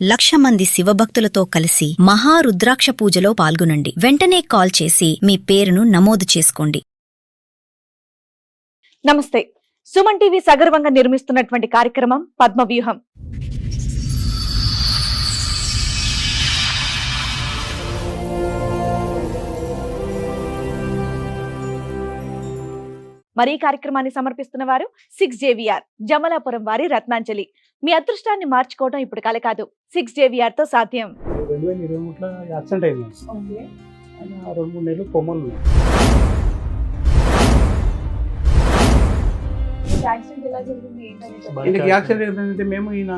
1,00,000 మంది శివభక్తులతో కలిసి మహారుద్రాక్ష పూజలో పాల్గొనండి. వెంటనే కాల్ చేసి మీ పేరును నమోదు చేసుకోండి. నమస్తే. సుమన్ టీవీ సగర్వంగా నిర్మిస్తున్నటువంటి కార్యక్రమం పద్మవ్యూహం. మరి ఈ కార్యక్రమాన్ని సమర్పిస్తున్న వారు 6JVR జమలాపురం వారి రత్నాంజలి. మీ అదృష్టాన్ని మార్చుకోవడం ఇప్పుడు కల కాదు, 6JVR తో సాధ్యం. 2023లో యాక్సిడెంట్ అయింది. 2-3 నెలలు కొమ్మలు యాక్సిడెంట్ ఏంటంటే మేము ఈయన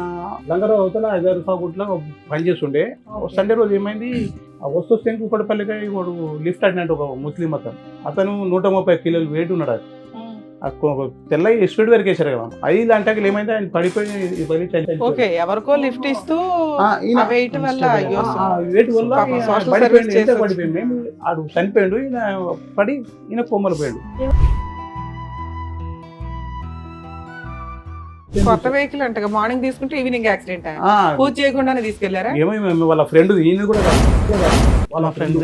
లంగరావు అవతల 5,000 రూపాయల పనిచేస్తుండే. సండే రోజు ఏమైంది, వస్తు శంకుపడపల్లిగా వాడు లిఫ్ట్ అడినట్టు ఒక ముస్లిం అతను 130 కిలోలు వెయిట్ ఉన్నాడు. తెల్ల స్పీడ్ వరకు వేసారు కదా, 5 గంటకి ఏమైంది, ఆయన పడిపోయి ఎవరికో లిఫ్ట్ ఇస్తూ వెయిట్ వల్ల పడిపోయింది. మేము ఆడు చనిపోయాడు, ఈయన పడి ఈయన కొమ్మలు పోయాడు. కొత్త వెహికల్ అంట, మార్నింగ్ తీసుకుంటే ఈవినింగ్ యాక్సిడెంట్. పూజ చేయకుండానే తీసుకెళ్లారా? ఏమో వాళ్ళ ఫ్రెండ్, ఈయన కూడా వాళ్ళ ఫ్రెండ్.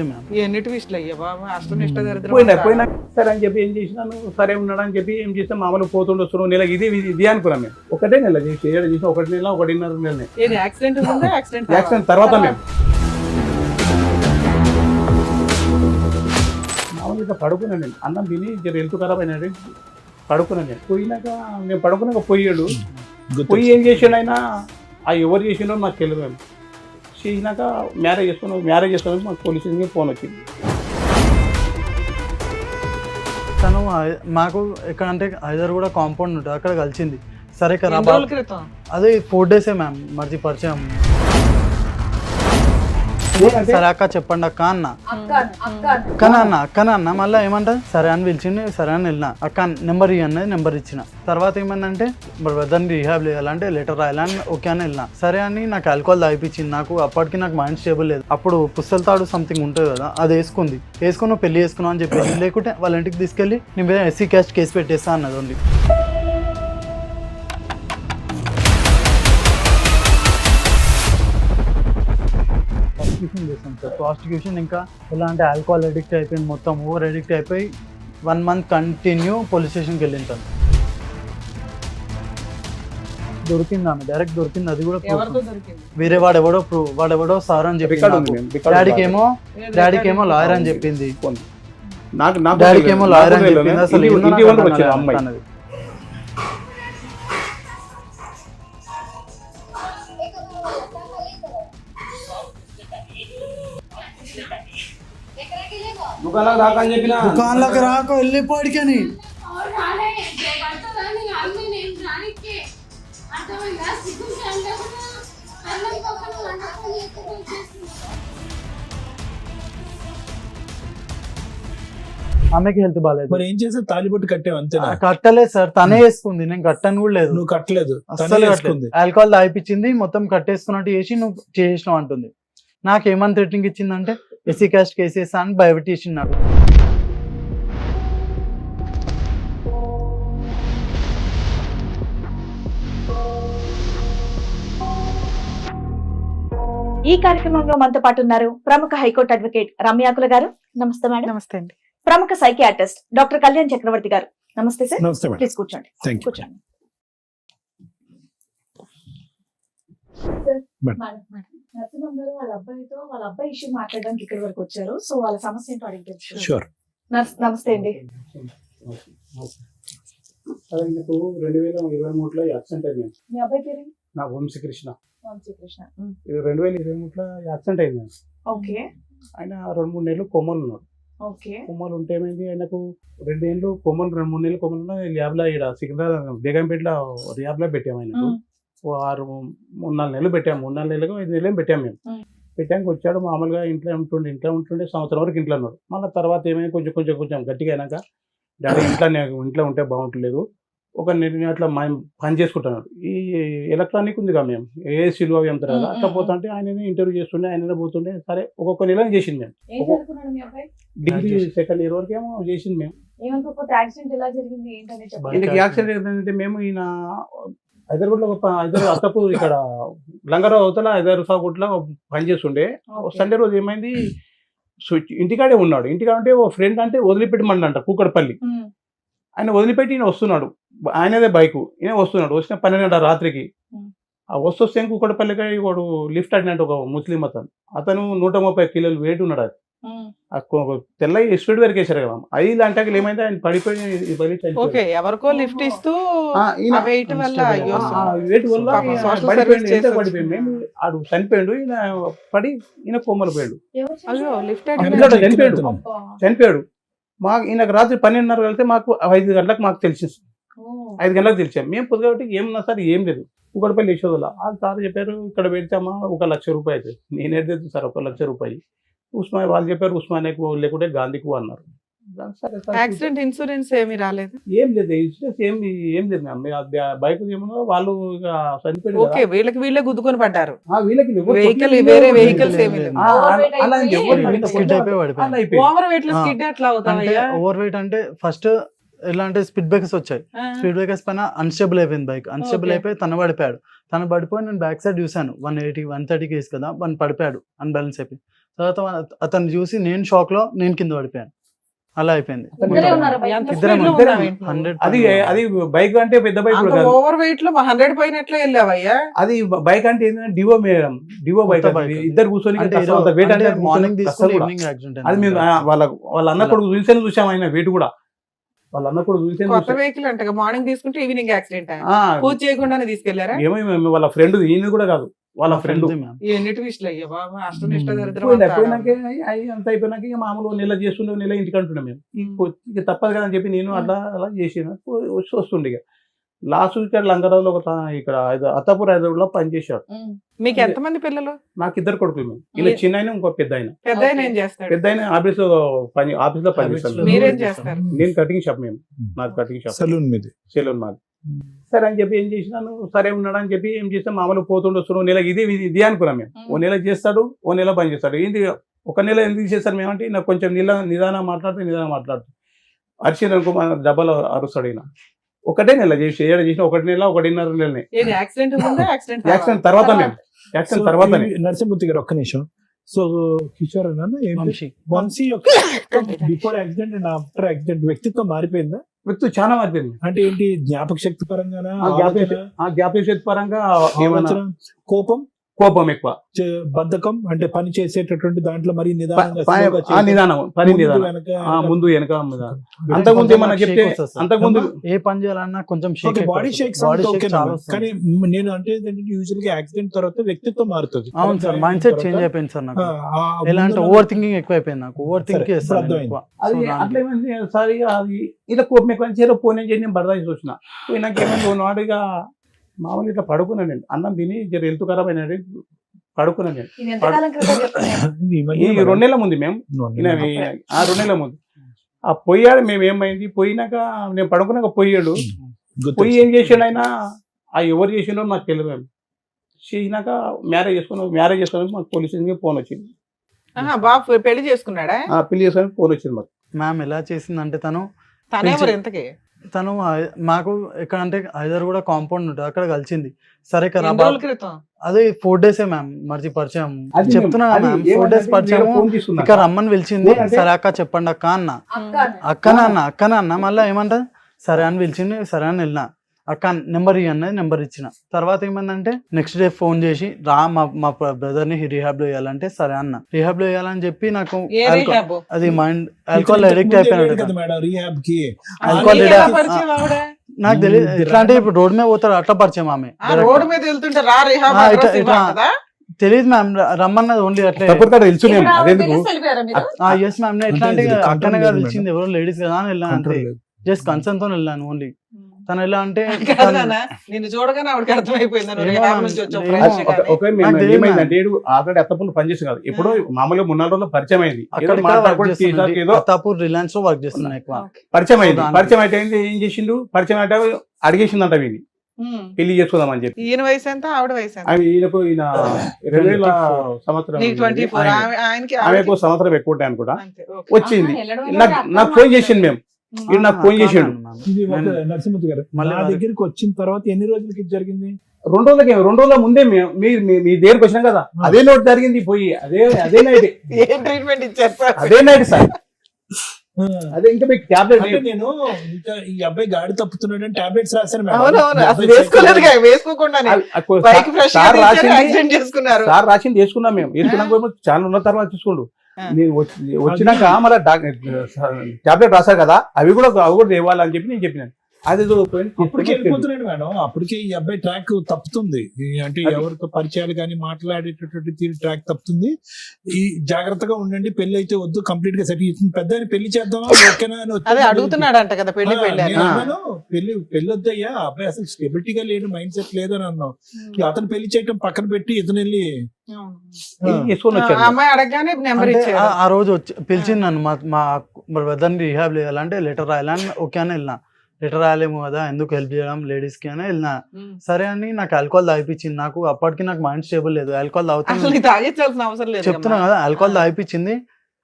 ఎన్నిటి విషయాలు అయ్యా బాబా, అష్టనిష్ట పోయినా సరే అని చెప్పి ఏం చేసినాను, సరే ఉన్నాడు అని చెప్పి ఏం చేస్తాం, మామూలు పోతుండే వస్తున్నాం. నెల ఇది అనుకున్నాం మేము. ఒకటే నెల చేసి 1 నెల 1.5 నెల యాక్సిడెంట్ తర్వాత మేము మామూలుగా పడుకున్నాను. నేను అన్నం తిని హెల్త్ ఖరాబ్ అయినాడు, పడుకున్నాను. నేను పోయినాక మేము పడుకున్నాక పోయాడు. పోయి ఏం చేసాడు ఆయన, ఎవరు చేసిండో నాకు తెలియదు. చేసినాక మ్యారేజ్ చేసుకున్నాను మాకు పోలీస్ స్టేషన్కి ఫోన్ వచ్చింది. తను మాకు ఎక్కడంటే హైదరాబాద్ కూడా కాంపౌండ్ ఉంటుంది, అక్కడ కలిసింది. సరే కదా, అదే 4 డేసే మ్యామ్ మర్చి పరిచయం. సరే అక్క చెప్పండి అక్క అన్న, అక్కన మళ్ళీ ఏమంటా సరే అని పిలిచింది. సరే అని వెళ్ళిన, అక్క నెంబర్ ఇవ్వన్నది, నెంబర్ ఇచ్చిన. తర్వాత ఏమైందంటే బ్రదర్ని రీహాబ్ చేయాలంటే లెటర్ రాయాలని ఓకే అని వెళ్ళిన. సరే అని నాకు ఆల్కహాల్ తాగిపించింది. అప్పటికి నాకు మైండ్ స్టేబుల్ లేదు. అప్పుడు పుస్తల తాడు సంథింగ్ ఉంటుంది కదా, అది వేసుకుని పెళ్లి చేసుకున్నావు అని చెప్పేసి, లేకుంటే వాళ్ళ ఇంటికి తీసుకెళ్ళి నీ మీద SC క్యాస్ట్ కేసు పెట్టేస్తా అన్నది ఉంది. చేస్తాం సార్ ప్రాస్టిట్యూషన్. ఇంకా ఎలా అంటే ఆల్కహాల్ అడిక్ట్ అయిపోయింది, మొత్తం ఓవర్ అడిక్ట్ అయిపోయి 1 మంత్ కంటిన్యూ పోలీస్ స్టేషన్కి వెళ్ళింది. తను దొరికింది, ఆమె డైరెక్ట్ దొరికింది. అది కూడా వేరే వాడెవడో సార్ అని చెప్పింది. డాడీకి ఏమో లాయర్ అని చెప్పింది. డాడీకి ఏమో లాయర్ అని చెప్పింది. అసలు అన్నది దుకాణంలోకి రాకో వెళ్ళిపోడికని. ఆమెకి హెల్త్ బాగాలేదు. మరి ఏం చేసావు, తాలిబొట్టు కట్టావు అంతేనా? కట్టలేదు సార్, తనే వేసుకుంది, నేను కట్టను కూడా లేదు. నువ్వు కట్టలేదు, ఆల్కహాల్ తాగిపించింది, మొత్తం కట్టేసుకున్నట్టు చేసి నువ్వు చేసినావు అంటుంది. నాకేమని థ్రెటనింగ్ ఇచ్చిందంటే SC క్యాస్ట్ కేసెస్ అని భయపెట్టేసింది నాకు. ఈ కార్యక్రమంలో మనతో పాటు ఉన్నారు ప్రముఖ హైకోర్టు అడ్వకేట్ రమ్యాకుల గారు. నమస్తే మేడం. నమస్తే అండి. ప్రముఖ సైకియాట్రిస్ట్ డాక్టర్ కళ్యాణ్ చక్రవర్తి గారు. నమస్తే సార్. నమస్తే మేడం. ప్లీజ్ కూర్చోండి. కూర్చోండి. నరసింహం గారు వాళ్ళ అబ్బాయి ఇష్యూ మాట్లాడడానికి ఇక్కడ వరకు వచ్చారు. సో వాళ్ళ సమస్య ఏంటో అడిగి తెలుసు. నమస్తే అండి. అదే మీకు 2023లో యాక్సిడెంట్ అయింది. మీ అబ్బాయి పేరు? నా వంశీకృష్ణ. 2023లో యాక్సిడెంట్ అయింది. ఓకే. ఆయన 2-3 నెలలు కొమ్మలు ఉన్నాడు. ఓకే. కొమ్మలు ఉంటే ఏమైంది, ఆయనకు 2 ఏళ్ళు కొమ్మలు, 2-3 నెలలు కొమ్మలు ల్యాబ్లో ఇక్కడ సికింద్రాబాద్ బేగంపేటలో ల్యాబ్లో పెట్టాము. ఆయనకు 3-4 నెలలు పెట్టాము. 3-4 నెలలకు 5 నెలలు పెట్టాము. మేము పెట్టాక వచ్చాడు, మామూలుగా ఇంట్లో ఉంటుండే సంవత్సరం వరకు ఇంట్లో ఉన్నాడు. మళ్ళీ తర్వాత ఏమైనా కొంచెం గట్టిగా అయినాక డాడీ ఇంట్లో ఉంటే బాగుంటలేదు, ఒక నేను అట్లా పని చేసుకుంటున్నాడు. ఈ ఎలక్ట్రానిక్ ఉంది కదా, మేము ఏసీలు అవి అంటారు కదా, అట్లా పోతుంటే ఆయననే ఇంటర్వ్యూ చేస్తుండే, ఆయననే పోతుండే. సరే ఒక్కొక్క నెల చేసింది. మేము డిగ్రీ 2nd ఇయర్ వరకు ఏమో చేసింది. మేము యాక్సిడెంట్ ఎలా జరిగింది ఏంటంటే యాక్సిడెంట్ ఏంటంటే మేము ఈయన హైదరాబాద్ లో అత్తపు ఇక్కడ లంగరావు అవతల హైదరాబాద్ సాగుట్లో పనిచేస్తుండే. సండే రోజు ఏమైంది, ఇంటికాడే ఉన్నాడు. ఇంటికాడ అంటే ఓ ఫ్రెండ్ అంటే వదిలిపెట్టమంట కూకట్పల్లి. ఆయన వదిలిపెట్టి ఈయన వస్తున్నాడు, ఆయనదే బైక్, ఈయన వస్తున్నాడు. వచ్చిన 12 రాత్రికి ఆ వస్తే కూకట్పల్లికి వాడు లిఫ్ట్ అడినట్టు ఒక ముస్లిం అతను 130 కిలోలు వెయిట్ ఉన్నాడు. అది తెల్ల స్పీడ్ వరకు వేసారు కదా, 5 గంటకి ఏమైంది ఆయన పడిపోయి ఓకే, ఎవరికో లిఫ్ట్ ఇస్తూ వెయిట్ వల్ల వెయిట్ వల్ల పడిపోయింది. ఆడు చనిపోయాడు, ఈయన పడి ఈయన కొమ్మలు పోయాడు, అయ్యో లిఫ్ట్ చనిపోయాడు. మాకు ఈయనకు రాత్రి 12:30 వెళ్తే మాకు 5 గంటలకు మాకు తెలిసింది. 5 గంటలకు తెలిసాం మేము. పొద్దుగాబట్టి ఏమన్నా సార్ ఏం లేదు, కూకట్పల్లి యశోదల వాళ్ళు సార్ చెప్పారు ఇక్కడ పెడితేమా 1,00,000 రూపాయలు అవుతుంది. నేనేది సార్ 1,00,000 రూపాయలు ఉస్మాన్ వాళ్ళు చెప్పారు, ఉస్మానియాకు లేకుంటే గాంధీకు అన్నారు. యాక్సిడెంట్ ఇన్సూరెన్స్ ఏమీ రాలేదు, ఏం లేదు ఇన్సూరెన్స్ ఏం లేదు మ్యామ్. బైక్ ఏమన్నా వాళ్ళు చనిపోయారు, ఓకే వీళ్ళే గుద్దుకొని పడ్డారు, వీళ్ళకి వెహికల్ వేరే వెహికల్స్ ఏమీ లేవు. ఓవర్ వెయిట్ లో స్కిడ్ ఎట్లా అవుతాయా? ఓవర్ వెయిట్ అంటే ఫస్ట్ ఎలా అంటే స్పీడ్ బ్రేకర్స్ వచ్చాయి, స్పీడ్ బ్రేకర్స్ పైన అన్స్టేబుల్ అయిపోయింది బైక్. అన్స్టేబుల్ అయిపోయి తను పడిపోయాడు. తను పడిపోయి నేను బ్యాక్ సైడ్ చూసాను, 180-130 కేసు కదా, వన్ పడిపోయాడు అన్బ్యాలెన్స్ అయిపోయి. తర్వాత అతను చూసి నేను షాక్ లో నేను కింద పడిపోయాను. అలా అయిపోయింది. అది బైక్ అంటే పెద్ద బైక్ ఓవర్ వెయిట్ లో 100 పైనట్లే వెళ్ళావయ్యా. అది బైక్ అంటే ఏంటంటే డివో మేడం, డివో బైక్ ఇద్దరు కూర్చొని మార్నింగ్ తీసుకుని ఈవినింగ్ యాక్సిడెంట్. అది మేము వాళ్ళ అన్న కొడుకు చూసాను, చూసాం ఆయన వెయిట్ కూడా వాళ్ళ అన్న కొడుకు చూసాను. కొత్త వెహికల్ అంటే మార్నింగ్ తీసుకుంటే ఈవినింగ్ యాక్సిడెంట్, పూజ చేయకుండానే తీసుకెళ్లారా? ఏమో వాళ్ళ ఫ్రెండ్, ఈయన కూడా కాదు వాళ్ళ ఫ్రెండ్. ఎన్నిటి విషయాలు అయ్యా బాబా, అష్టనిష్ట దరిద్రం. అంత అయిపోయినాక ఇక మామూలు నెల చేస్తుండే, నెల ఇంటికి అంటుండే మేము. ఇక తప్పదు కదా అని చెప్పి నేను అలా చేసిన వస్తుండే. ఇక లాస్ట్ ఇక్కడ లంగరావులో ఇక్కడ అత్తాపూర్ హైదరాబాద్ లో పనిచేశాడు. మీకు ఎంతమంది పిల్లలు? నాకు 2 కొడుకులు మేము. ఇలా చిన్న ఆయన ఇంకో పెద్ద ఆయన. ఏం చేస్తాడు? పెద్ద ఆయన ఆఫీస్ లో పనిచేస్తాడు. మీరేం చేస్తారు? నేను కటింగ్ షాప్, మేము నాకు కటింగ్ షాప్, సెలూన్ మాది. సరే అని చెప్పి ఏం చేసినాను, సరే ఉన్నాడు అని చెప్పి ఏం చేస్తాం, మామూలు పోతుండే వస్తున్నాం. నెల ఇది అనుకున్నాం మేము. ఓ నెల చేస్తాడు, ఓ నెల పని చేస్తాడు. ఏంటి ఒక నెల ఎందుకు చేస్తారు మేమంటే, నాకు కొంచెం నిదానం మాట్లాడుతూ అరిచిన అనుకో డబ్బాలో అరుస్తాడు. ఈయన ఒకటే నెల చేసి 1 నెల 1.5 నెలనే. యాక్సిడెంట్ తర్వాత నరసింహమూర్తి గారు ఒక్క నిమిషం. సో కిషోర్ వంశీ యొక్క before accident and after accident వ్యక్తిత్వం మారిపోయిందా? వ్యక్తి చాలా మారిపోయింది. అంటే ఏంటి, జ్ఞాపక శక్తి పరంగా, జ్ఞాపక శక్తి పరంగా, కోపం ఎక్కువ, బద్ధకం, అంటే పని చేసేటటువంటి దాంట్లో మరి ముందు వెనక. అంతకుముందు ఏమన్నా చెప్తే అంతకుముందు ఏ పని చేయాలన్నా కొంచెం బాడీ షేక్స్. కానీ నేను అంటే యూజువల్ గా యాక్సిడెంట్ తర్వాత వ్యక్తిత్వం మారుతుంది. అవును సార్, మైండ్ సెట్ చేంజ్ అయిపోయింది సార్ నాకు. ఎలా అంటే ఓవర్ థింకింగ్ ఎక్కువ అయిపోయింది నాకు. ఓవర్ థింక్ అది అట్లేమైంది సార్. అది ఇలా కోపం ఎక్కువ చేరో పోనీ చేసి నేను బరదాసి చూసిన. నాకు ఏమైంది నాడుగా మామూలు ఇట్లా పడుకున్నాను నేను. అన్నం తిని జర హెల్త్ ఖరాబ్ అయినది, పడుకున్నాను నేను. ఈ 2 నెలల ముందు మేము 2 నెలల ముందు పోయాడు. మేము ఏమైంది, పోయినాక నేను పడుకున్నాక పోయాడు. పోయి ఏం చేసాడు ఆయన, ఎవరు చేసిండో మాకు తెలియదు. మేము చేసినాక మ్యారేజ్ చేసుకున్నాం. మాకు పోలీస్ స్టేషన్కి ఫోన్ వచ్చింది. పెళ్లి చేసుకున్నాడా? పెళ్లి చేసుకుని ఫోన్ వచ్చింది మాకు. మ్యామ్ ఎలా చేసిందంటే తను మాకు ఎక్కడంటే హైదరాబాద్ కూడా కాంపౌండ్ ఉంటుంది, అక్కడ కలిసింది. సరే కదా, అదే 4 డేసే మ్యామ్ మర్చి పరిచయం. చెప్తున్నా మ్యామ్, 4 డేస్ పరిచయం. ఇక్కడ రమ్మని పిలిచింది. సరే అక్క చెప్పండి అక్క అన్న, అక్కన అన్న. మళ్ళీ ఏమంటది, సరే అని పిలిచింది. సరే అని వెళ్ళిన. అక్క నెంబర్ ఇవ్వన్నది, నెంబర్ ఇచ్చిన. తర్వాత ఏమైందంటే నెక్స్ట్ డే ఫోన్ చేసి రా మా బ్రదర్ ని రిహాబ్ లో వేయాలంటే సరే అన్న. రిహాబ్ లో వేయాలని చెప్పి నాకు అది మైండ్ ఆల్కహాల్ అడిక్ట్ అయిపోయినాడు. నాకు తెలియదు ఎట్లా అంటే, ఇప్పుడు రోడ్ మీద పోతాడు అట్లా పరిచయం. ఆమె తెలియదు మ్యామ్, రమ్మన్నది ఓన్లీ అట్లా. ఎస్ మ్యామ్, ఎట్లా అంటే అక్కనే కదా పిలిచింది, ఎవరో లేడీస్ కదా అని వెళ్ళాను అంతే. జస్ట్ కన్సర్న్ తో వెళ్ళాను ఓన్లీ. తను ఎలా అంటే అత్తపూర్ పనిచేసి కాదు, ఇప్పుడు మామూలుగా 3-4 రోజులు పరిచయం అయింది. అత్తాపూర్ రిలయన్స్ లో వర్క్ చేస్తున్నాను ఎక్కువ. పరిచయం అయితే ఏం చేసిండు, పరిచయం అంటే అడిగేసిందంట వీని పెళ్లి చేసుకుందామని చెప్పి. ఈయన వయసు ఎంత, ఆవిడ వయసు ఎంత? ఈయన 2000 సంవత్సరం, ఆమెకు సంవత్సరం ఎక్కువ ఉంటాయి అనుకుంటా. వచ్చింది నాకు ఫోన్ చేసింది. మేము వీడు నాకు ఫోన్ చేసాడు. ఇది ఒక నరసింహమూర్తి గారు మళ్ళీ నా దగ్గరికి వచ్చిన తర్వాత ఎన్ని రోజులకి ఇది జరిగింది? 2 రోజుల ముందే మీ దగ్గరికి వచ్చినాం కదా, అదే నోట్ జరిగింది పోయి అదే నైట్ ఏం ట్రీట్మెంట్ ఇచ్చారు సార్? అదే నైట్ సార్. అదే ఇంకా మీకు టాబ్లెట్ అంటే నేను ఇంకా ఈ అబ్బాయి గాడి తప్పుతున్నాడని టాబ్లెట్స్ రాశాను మేడం. అవునవును, అసలు వేసుకోలేదు, వేసుకోకుండానే బైక్ ఫ్రెష్ యాక్సిడెంట్ చేసుకున్నారు. సార్ రాసింది వేసుకున్నాం మేము, వేసుకున్నాక చాలా ఉన్న తర్వాత చూసుకోండు. నేను వచ్చినాక మళ్ళీ టాబ్లెట్ రాశారు కదా, అవి కూడా ఇవ్వాలని చెప్పి నేను చెప్పినాను. అది అప్పటికే వెళ్ళిపోతున్నాడు మేడం. అప్పటికే ఈ అబ్బాయి ట్రాక్ తప్పుతుంది. అంటే ఎవరితో పరిచయాలు కానీ మాట్లాడేటటువంటి తీరు ట్రాక్ తప్పుతుంది. ఈ జాగ్రత్తగా ఉండండి, పెళ్లి అయితే వద్దు, కంప్లీట్ గా సెట్ పెద్ద పెళ్లి చేద్దామా ఓకేనా అని అదే అడుగుతున్నాడు అంట కదా పెళ్లి పెళ్లి వద్దయ్యా, అబ్బాయి అసలు స్టెబిలిటీగా లేడు, మైండ్ సెట్ లేదని అన్నాం. అతను పెళ్లి చేయటం పక్కన పెట్టి ఇతను వెళ్ళి అమ్మాయి అడగగానే నెంబర్ ఇచ్చాడు. ఆ రోజు వచ్చి పిలిచింది నన్ను, మా బ్రదర్ని రిహాబ్ చేయాలంటే లెటర్ రాయాలని ఓకే అని వెళ్ళినా. లెటర్ రాయలేము కదా, ఎందుకు హెల్ప్ చేయడం లేడీస్ కి అని వెళ్ళినా. సరే అని నాకు ఆల్కహాల్ తాగిపించింది. నాకు అప్పటికి నాకు మైండ్ స్టేబుల్ లేదు. ఆల్కహాల్ తాగించాల్సిన అవసరం లేదు, చెప్తున్నా కదా, ఆల్కహాల్ తాగిపించింది.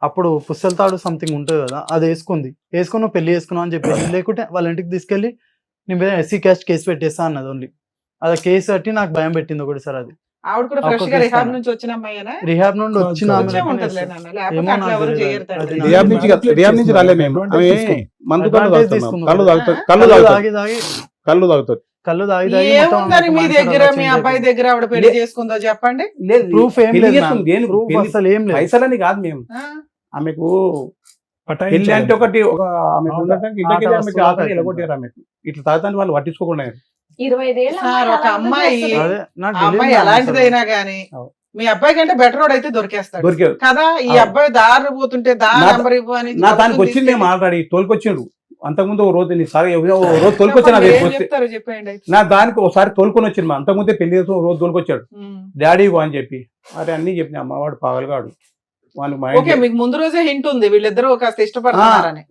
అప్పుడు పుస్తల తాడు సంథింగ్ ఉంటుంది కదా, అది వేసుకుని నువ్వు పెళ్లి చేసుకున్నావు అని చెప్పేసి, లేకుంటే వాళ్ళ ఇంటికి తీసుకెళ్లి నీ మీద ఎస్సీ క్యాస్ట్ కేసు పెట్టేస్తా అన్నది. ఓన్లీ అది కేసు కట్టి నాకు భయం పెట్టింది ఒకటి సార్. అది ఆవిడ కూడా ఫ్రెష్ గా రిహాబ్ నుంచి వచ్చిన అమ్మాయినా? రిహాబ్ నుండి వచ్చిన రిహాబ్ నుంచి రాలే మేము. మందు కళ్ళు తాగుతారు. ఏముందని మీ దగ్గర, మీ అబ్బాయి దగ్గర ఆవిడ పెళ్లి చేసుకుందో చెప్పండి. ప్రూఫ్ ఏం లేదు, ప్రూఫ్ అసలు ఏం లేదు. పైసలని కాదు మేము, ఆమెకు పెళ్లి అంటే ఒకటి కొట్టారు ఆమెకు. ఇట్లా తాగుతాను వాళ్ళు పట్టించుకోకుండా. 25 ఏళ్ళ సార్, ఒక అమ్మాయి ఎలాంటిదైనా గానీ మీ అబ్బాయి కంటే బెటర్ రోడ్ అయితే దొరికేస్తాడు కదా. ఈ అబ్బాయి దారి పోతుంటే నంబర్ ఇవ్వు అని నా దానికి వచ్చింది మేము ఆల్రెడీ తోలుకొచ్చిండు. అంతకుముందు ఓ రోజు రోజు తోలుకొచ్చాను. చెప్పండి. నా దానికి ఒకసారి తోలుకొని వచ్చింది. అంతకుముందే పెళ్లి రోజు తోలుకొచ్చాడు. డాడీ అని చెప్పి అరే అన్ని చెప్పిన అమ్మవాడు పాగలగాడు. ఓకే, మీకు ముందు రోజే హింట్ ఉంది వీళ్ళిద్దరూ కాస్త ఇష్టపడుతున్నారని.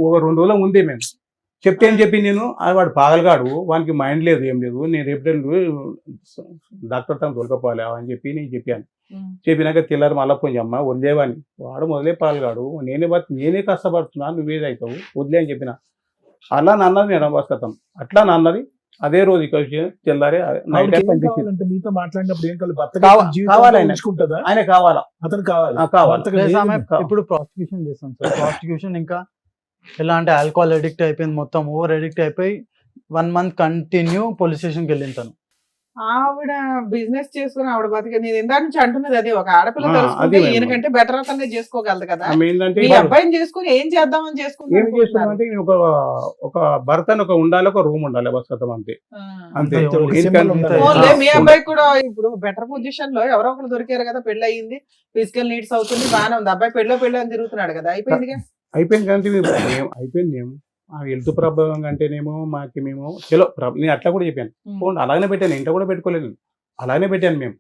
ఒక 2 రోజుల ముందే మేము చెప్తే ఏం చెప్పి నేను వాడు పాగలగాడు, వానికి మైండ్ లేదు ఏం లేదు, నేను రేపు డాక్టర్ తను తోలుకపోవాలి అని చెప్పి నేను చెప్పాను. చెప్పినాక తెల్లారు మళ్ళీ కొంచెం అమ్మ వదిలేవాడిని, వాడు మొదలే పాగలగాడు, నేనే కష్టపడుతున్నా, నువ్వేదవుతావు వదిలే అని చెప్పిన. అలా నాన్నది నేను బస్కతం అట్లా నాన్నది. అదే రోజు ఇక్కడ తెల్లారే మీతో మాట్లాడినప్పుడు ఏం కావాలి, ఆయన కావాలా, అతను కావాలి. ఇప్పుడు ప్రాసిక్యూషన్ చేస్తాం సార్. ప్రాసిక్యూషన్ ఇంకా ఎలా అంటే ఆల్కహాల్ అడిక్ట్ అయిపోయింది, మొత్తం ఓవర్ అడిక్ట్ అయిపోయి 1 month కంటిన్యూ పోలీస్ స్టేషన్కి వెళ్ళింటాను. ఆవిడ బిజినెస్ చేసుకుని ఆవిడ బతికే. నేను ఇందాక నుంచి అంటున్నది అది, ఒక ఆడపిల్ల తెలుసుకుంటే ఈయనకంటే బెటర్ అతనే చేసుకోగలదు కదా. మీ అబ్బాయిని చేసుకుని ఏం చేద్దామని చేసుకుంటే ఒక భర్త ఒక ఉండాలి, ఒక రూమ్ ఉండాలి బస్ కథం అంతే. మీ అబ్బాయి కూడా ఇప్పుడు బెటర్ పొజిషన్ లో ఎవరో ఒకరు దొరికారు కదా, పెళ్లి అయ్యింది, ఫిజికల్ నీడ్స్ అవుతుంది, బాగానే ఉంది. అబ్బాయి పెళ్ళి అని తిరుగుతున్నాడు కదా, అయిపోయింది అయిపోయింది. మేము హెల్త్ ప్రాబ్లం అంటేనేమో మేము చలో నేను అట్లా కూడా చెప్పాను. ఫోన్ అలాగనే పెట్టాను, ఇంట్లో కూడా పెట్టుకోలేదు, అలానే పెట్టాను. మేము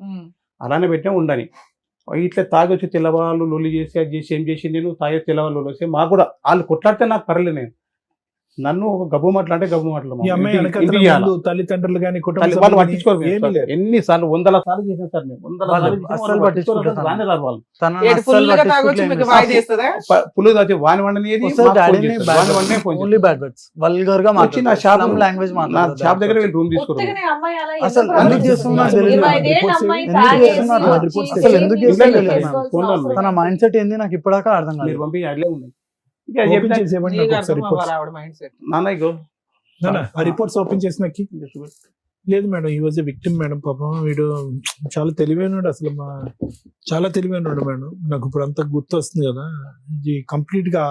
అలానే పెట్టాం ఉండని. ఇట్లా తాగి వచ్చి తెల్లవాళ్ళు లొల్లి చేసి అది చేసి ఏం చేసి నేను తాగే తెల్లవాళ్ళు లొల్లి వస్తే మాకు కూడా వాళ్ళు కొట్లాడితే నాకు పర్లేదు. నేను నన్ను ఒక గబ్బు మాటలు తల్లిదండ్రులు కానీ వాళ్ళు పట్టించుకోరు. ఎన్నిసార్లు 100 సార్లు చేసిన సార్ మేము, 100 సార్లు పట్టించుకోరు. పులు తాచి వాని వండనేది నా షాప్ దగ్గర వెళ్ళి రూమ్ తీసుకున్నాను. తన మైండ్ సెట్ ఏంది నాకు ఇప్పటిదాకా అర్థం కాదు. మీరు పంపి అట్లే ఉన్నాయి. రిపోర్ట్స్ ఓపెన్ చేసినకి లేదు మేడం, ఈ వాజ్ ఎ విక్టిమ్ మేడం. పాపం వీడు చాలా తెలివైనడు, అసలు చాలా తెలివైనడు మేడం. నాకు ఇప్పుడు అంతా గుర్తు వస్తుంది కదా, ఇది కంప్లీట్ గా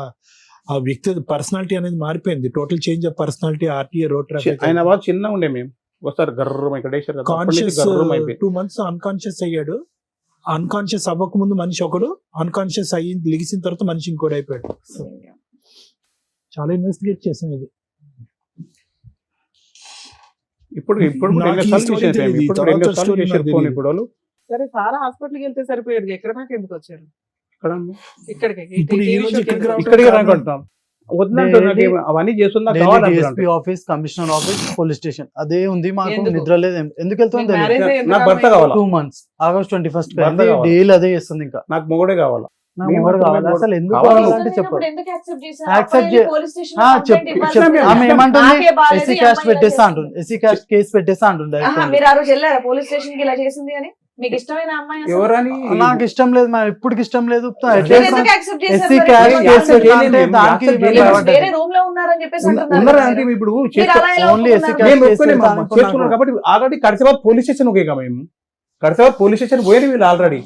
ఆ వ్యక్తి పర్సనాలిటీ అనేది మారిపోయింది. Total change of personality. RTA road traffic ఆయన బాగా చిన్న ఉండే, మేము ఒకసారి కాన్షియస్ 2 months అన్కాన్షియస్ అయ్యాడు. అన్కాన్షియస్ అవ్వక ముందు మనిషి ఒకడు, అన్కాన్షియస్ అయ్యి లిగిసిన తర్వాత మనిషి ఇంకోటి అయిపోయాడు. చాలా ఇన్వెస్టిగేట్ చేసాం ఇది. ఇప్పుడు సరే, సారా హాస్పిటల్కి వెళ్తే సరిపోయేది, ఎక్కడ దాకా ఎందుకు వచ్చారు? అవన్నీ చేస్తున్నా office, commissioner office, police station అదే ఉంది మాకు. నిద్ర లేదు. ఎందుకు వెళ్తుంది? నాకు భర్త కావాలి. 2 months August 21st డైలీ అదే చేస్తుంది. ఇంకా నాకు మొగడే కావాలా. నాకు మేము మొగడు కావాలి అంటున్నాం, అసలు ఎందుకు కావాలి. కావాలంటే చెప్పు ఇష్టమైనప్పుడు ఎందుకు యాక్సెప్ట్ చేశారు? Accept అప్పుడే చే- పోలీస్ స్టేషన్ ఆ, లో కంప్లైంట్ చెప్పు ఇవ్వాలి ఇష్టమే, కదా. ఆమె ఏమంటుంది నాకే బాలేదు, ఎస్సీ ఈ క్యాస్ట్ అమ్మాయి ఇలా పెట్టేస్తా చేస్తుంది. అంటుంది ఎస్సీ క్యాస్ట్ కేసు పెట్టేస్తా అంటుంది ఆహా, మీరు ఆ రోజు వెళ్ళారా పోలీస్ స్టేషన్ కి ఇలా చేసింది అని? మీకు ఇష్టమైన అమ్మాయి అసలు? ఎవరని నాకు ఇష్టం లేదు మా ఇప్పటికి ఇష్టం లేదు మీరు ఎందుకు యాక్సెప్ట్ చేశారు ఎస్సీ మరి? క్యాస్ట్ మీరు కేసు యాక్సెప్ట్ పెడతా అంటే చేయలేము, దానికి యాక్సెప్ట్ మేము చేయలేము. భయపడ్డాం. వేరే రూమ్ లో ఉన్నారని చెప్పేసి అంటున్నారు ఉన్నారా కదా అంటే మీరు. ఇప్పుడు మీరు అలా ఎలా ఓన్లీ ఎస్సీ ఒప్పుకున్నారు? క్యాస్ట్ మేము కేసు ఒప్పుకోలేము, పెడతా అనుకున్నాను. చేసుకున్నాం కాబట్టి ఆల్రెడీ కడిసేవారు పోలీస్ స్టేషన్ ఒకే మేము కడిసేవారు పోలీస్ స్టేషన్ పోయి వీళ్ళు ఆల్రెడీ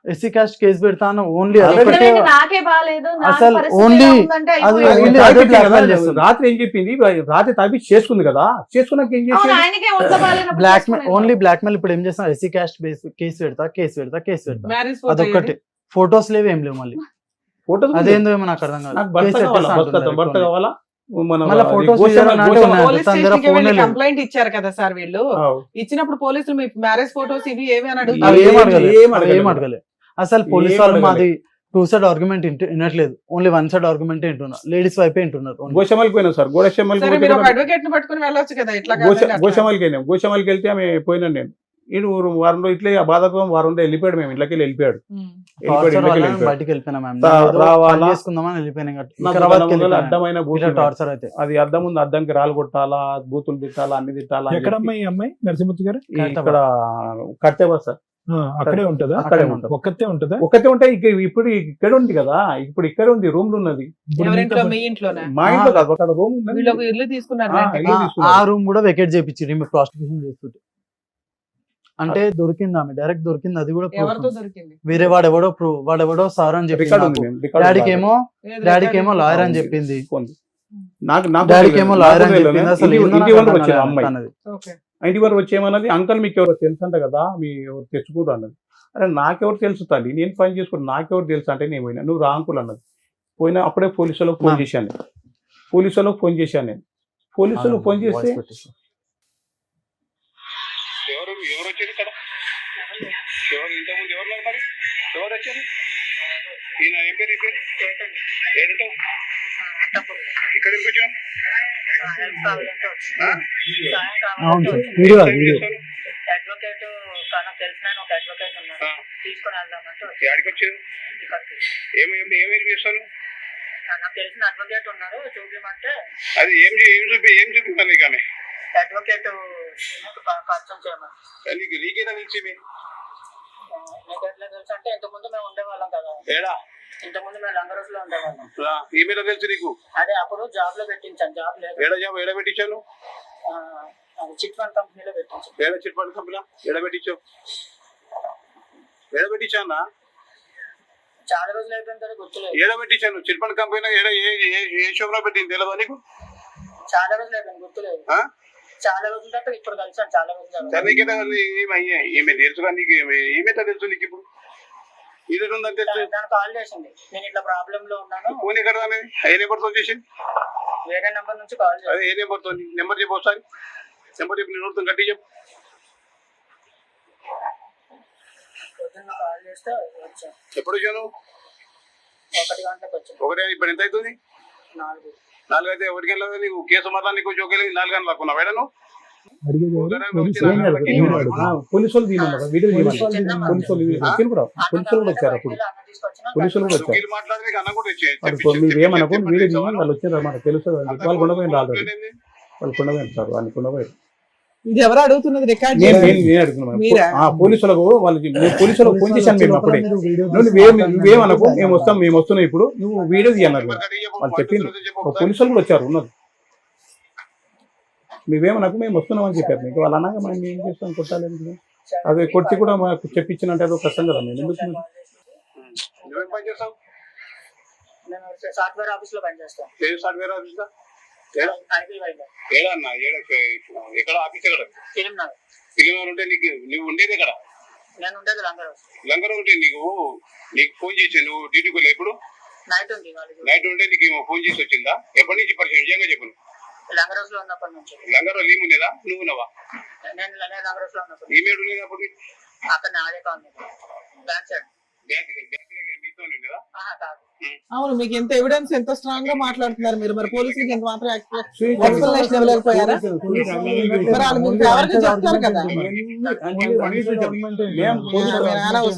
ఎస్సీ క్యాస్ట్ కేసు పెడతాను ఓన్లీ Already అదొకటే ఎందుకంటే నాకే బాలేదు, నా అసలు పరిస్థితి only ఎలా ఉందంటే అది అయిపోయింది. only తాగిపించింది అదే కదా, blackmail చేస్తుంది. రాత్రి ఏం చెప్పింది రాత్రి తాగిపించి చేసుకుంది కదా, చేసుకున్నాక ఏం అవును, చేసింది ఆయనకే ఒంట్లో బాగాలేనప్పుడు బ్లాక్ చేసుకునేది. ఓన్లీ బ్లాక్ మెయిల్ ఇప్పుడు ఏం చేస్తాం ఎస్సీ క్యాస్ట్ కేసు పెడతా మ్యారేజ్ అదొక్కటి ఫొటోస్ లేవు ఏం లేవు మళ్ళీ ఫోటో అదేందో ఏమో నాకు అర్థం కాదు నాకు భర్త కేసు కావాలా, పెట్టేస్తా భర్త అంటుంది కావాలా మన మళ్ళా అది photos గోషమ్మ- తీయాలన్నా అంటే గోషమ్మ- ఉన్నాయి. పోలీస్ తన దగ్గర స్టేషన్ కి phone వెళ్ళి లేదు. కంప్లైంట్ ఇచ్చారు కదా సార్ వీళ్ళు. ఆవ్. ఇచ్చినప్పుడు పోలీసులు మీ మ్యారేజ్ ఫోటోస్ ఇవి ఏవి అని అవి అడుగుతారు. ఏం ఏం అడగలేదు ఏం అవి ఏం అడగలేదు. అడగలేదు అసలు పోలీస్ ఏం వాళ్ళు అడగలేదు. మాది 2 సైడ్ ఆర్గ్యుమెంట్ వినట్లేదు ఓన్లీ 1 సైడ్ ఆర్గ్యుమెంట్ వింటున్నారు లేడీస్ వైపే వింటున్నారు only. గోషమ్మలకి పోయినాం సార్, సరే మీరు ఒక గోషమ్మలకి అడ్వకేట్ ని పట్టుకుని వెళ్ళొచ్చు కదా, ఇట్లా కాదండి, అట్లా. గోషమ్మలకి వెళ్ళాం, గోషమ్మలకి వెళ్తే ఆమె పోయినాను నేను ఈడు వారంలో ఇట్లా ఆ బాధకం వారంలో వెళ్ళిపోయాడు, మేము ఇంట్లోకి వెళ్ళిపోయాడు ఉమ్. టార్చర్ వల్ల వెళ్ళిపోయాడు. బయటికి వెళ్ళిపోయినా మ్యామ్ రావాలా? చేసుకుందామని వెళ్ళిపోయినా నాకు వికారాబాద్కి దాని వల్ల వెళ్ళిపోయినా. అడ్డమైన ఇట్లా బూతులు టార్చర్ అయితే అది అద్దం ఉంది, అద్దంకి రాళ్ళు కొట్టాలా, బూతులు తిట్టాలా, అన్ని తిట్టాలా అని ఎక్కడ చెప్పి అమ్మాయి అమ్మాయి నరసింహమూర్తి గారు? ఇక్కడ కట్టేవా సార్, అక్కడే ఉంటదా? అక్కడే ఉంటుంది. ఒక్కతే ఉంటదా? ఒక్కతే ఉంటే ఇప్పుడు ఇక్కడ ఉంది కదా, ఇప్పుడు ఇక్కడ ఉంది, రూమ్ లో ఉన్నది, ఇప్పుడు ఎవరింట్లో? మీతో మీ ఇంట్లోనే? మా ఇంట్లో కాదు అక్కడ రూమ్ ఉన్నది. వీళ్ళు ఒక ఇల్లు తీసుకున్నారు ఆ, rent కి. ఇల్లు తీసుకున్నారు. ఆ రూమ్ కూడా వెకేట్ చేయించి మేము ప్రాస్టిట్యూషన్ చేస్తుంటే అంటే దొరికింది ఆమె డైరెక్ట్ దొరికింది అది కూడా proof ఎవరితో ఉంది. దొరికింది? వేరే వాడెవడో సార్ అని రికార్డు చెప్పింది ఉంది నాకు. మేము, రికార్డు డాడీకి ఏమో ఏది డాడీకి ఏమో record లాయర్ అని ఉంది. చెప్పింది ఉంది. నాకు డాడీకి ఏమో లాయర్ అని చెప్పింది అసలు ఏందో ఇంటి నాకు వరకు అర్థం వచ్చిన కాలేదు అమ్మాయి తనది. ఓకే. ఇంటి వరకు వచ్చేమన్నది, అంకల్ మీకు ఎవరో తెలుసు అంట కదా, మీ ఎవరు తెచ్చుకుంటా అన్నది. అరే నాకెవరు తెలుసు తల్లి, నేను పని చేసుకుంటా, నాకెవరు తెలుసు అంటే నేను పోయినా, నువ్వు రా అంకుల్ అన్నది. పోయినా అప్పుడే పోలీసు వాళ్ళకి ఫోన్ చేశాను నేను, పోలీసు వాళ్ళకి ఫోన్ చేశాను నేను, పోలీసు వాళ్ళకి ఫోన్ చేస్తే వాయిస్ పెట్టేసి. ఎవరు వచ్చారు ఇక్కడ? ఎవరు ఇంతకుముందు ఎవరు ఉన్నారు మరి? ఎవరు వచ్చారు? ఈయన ఏం పేరు? ఈ పేరు ఏడుంటావు? ఇక్కడ ఎందుకు వచ్చావు? అవును సార్ వీడియో కాదు, వీడియో అడ్వకేట్ తనకు తెలిసిన ఆయన ఒక అడ్వకేట్ ఉన్నారు తీసుకొని వెళ్దామంటే వచ్చాను. యాడికి వచ్చారు? ఇక్కడికి. ఏమేమి చేస్తాను? నాకు తెలిసిన అడ్వకేట్ ఉన్నారు చూపించమంటే అది ఏం చూపిస్తాను నీకు ఆమె? అడ్వకేట్ పరిచయం చేయమని. నీకేనా తెలిసి మీకు ఎట్లా తెలుసు అంటే ఇంతకుముందు మేము ఉండేవాళ్ళం కదా, ఏడా ఇంతకుముందు మేము లంగరోజులో ఉండేవాళ్ళం. ఈమెయిల్ తెలుసు నీకు? అదే అప్పుడు జాబ్ లో పెట్టించాను, జాబ్ లేదు, ఏడ పెట్టించాను? అది చిట్ ఫండ్ కంపెనీలో పెట్టించాను. ఏడ చిట్ ఫండ్ కంపెనీ ఏడ పెట్టించావు? ఏడ పెట్టించానా? చాలా రోజులు అయిపోయిన తర్వాత గుర్తులేదు. ఏడ పెట్టించాను? చిట్ ఫండ్ కంపెనీ ఏడ ఏ షోలో పెట్టింది తెలియదా నీకు? చాలా రోజులు అయిపోయింది గుర్తులేదు. చాలా రోజుల తర్వాత ఇప్పుడు కలిసాను, చాలా రోజులు ఈమె తెలుసుగా నీకు? ఏమైతే తెలుసు నీకు ఇప్పుడు? ఇది ఉందని తెలుసు. దానికి కాల్ చేసింది, నేను ఇట్లా ప్రాబ్లమ్ లో ఉన్నాను, ఫోన్ ఎక్కడ ఏ నెంబర్ తో చేసింది? వేరే నెంబర్ నుంచి కాల్ చేసింది. అదే ఏ నెంబర్ తో? నెంబర్ చెప్పు ఒకసారి, నెంబర్ చెప్పి నేను నోడుతాను, గట్టి చెప్పు. పొద్దున్న కాల్ చేస్తే వచ్చాను, ఎప్పుడు వచ్చాను? 1 గంటలకు వచ్చాను. ఒకటే. ఇప్పుడు ఎంత అవుతుంది? 4. 4 అయితే 1 గంటల నీకు కేసు మాత్రం నీకు జోకేలి 4 గంటలు లాక్కున్నావు వేడను? అడిగేది ఎవరు? పోలీసు ఏం వాళ్ళు. జరుగుతుంది? ఏం జరుగుతుంది? పోలీసు వాళ్ళు తీయమన్నారు, వీడియో తీయమన్నారు, పోలీసు వాళ్ళు వచ్చారు కూడా, పోలీసు వాళ్ళు కూడా వచ్చారు అప్పుడు, పోలీసు వాళ్ళు కూడా వచ్చారు. వీళ్ళు మాట్లాడి నీకు అన్న కూడా వాళ్ళు మీరు ఏమనుకో వీడియో తీయమని వాళ్ళు వచ్చారు, మనకు తెలుసు వాళ్ళు కొండపోయింది ఆల్రెడీ, వాళ్ళు కొండపోయింది సార్, వాళ్ళు కొండపోయారు. ఇది ఎవరు అడుగుతున్నది? రికార్డ్ నేను చేయాలి. మీరా? పోలీసులకు వాళ్ళకి పోలీసులకు ఫోన్ చేశాను మేము అప్పుడే, నువ్వేమనకు మేము వస్తున్నాం ఇప్పుడు, నువ్వు వీడియో తీయన్నారు వాళ్ళు చెప్పింది. పోలీసులు కూడా వచ్చారు ఉన్నారు, నువ్వేమనకు మేము వస్తున్నాం అని చెప్పారు మీకు. వాళ్ళు అన్నాక మనం ఏం చేస్తాం, కొట్టాలి అది కొట్టి కూడా మాకు చెప్పించినంటే అదో కష్టం కదా, మేము ఎందుకు నువ్వేం పని చేస్తావు? నేను సాఫ్ట్వేర్ ఆఫీస్ లో పనిచేస్తాను. ఏ సాఫ్ట్వేర్ ఆఫీస్? ఐపీవైలో ఏడా అన్న? ఎక్కడ ఆఫీస్? ఎక్కడ? ఫిలిం నగర్. ఫిలిం ఉంటే నీకు నువ్వు ఉండేది ఎక్కడ? నేను ఉండేది లంగరోజు. లంగర్ ఉంటే నీకు ఫోన్ చేసి నువ్వు డ్యూటీకి వెళ్ళి ఎప్పుడు? నైట్ ఉంది వాళ్ళకి. నైట్ ఉంటే నీకు ఫోన్ చేసి వచ్చిందా? ఎప్పటి నుంచి పరిచయం? నిజంగా చెప్పు. లంగరోజు లో ఉన్నప్పటి నుంచి. లంగర్ లీమ్ ఉండేదా? నువ్వు ఉన్నావా? నేను లంగరోజు లో ఉన్నప్పుడు ఈమెయిల్ ఉండేది అప్పుడు? అక్కడ అదే కాల్ బ్యాక్ సైడ్ మీతో ఉండేదా? కాదు. అవును, మీకు ఎంత ఎవిడెన్స్, ఎంత స్ట్రాంగ్ గా మాట్లాడుతున్నారు మీరు, మరి పోలీసులకి ఎంత మాత్రం ఎక్స్ప్లెనేషన్ ఇవ్వలేకపోయారా? మరి వాళ్ళు మీకు ఫేవర్ గా చెప్తారు కదా.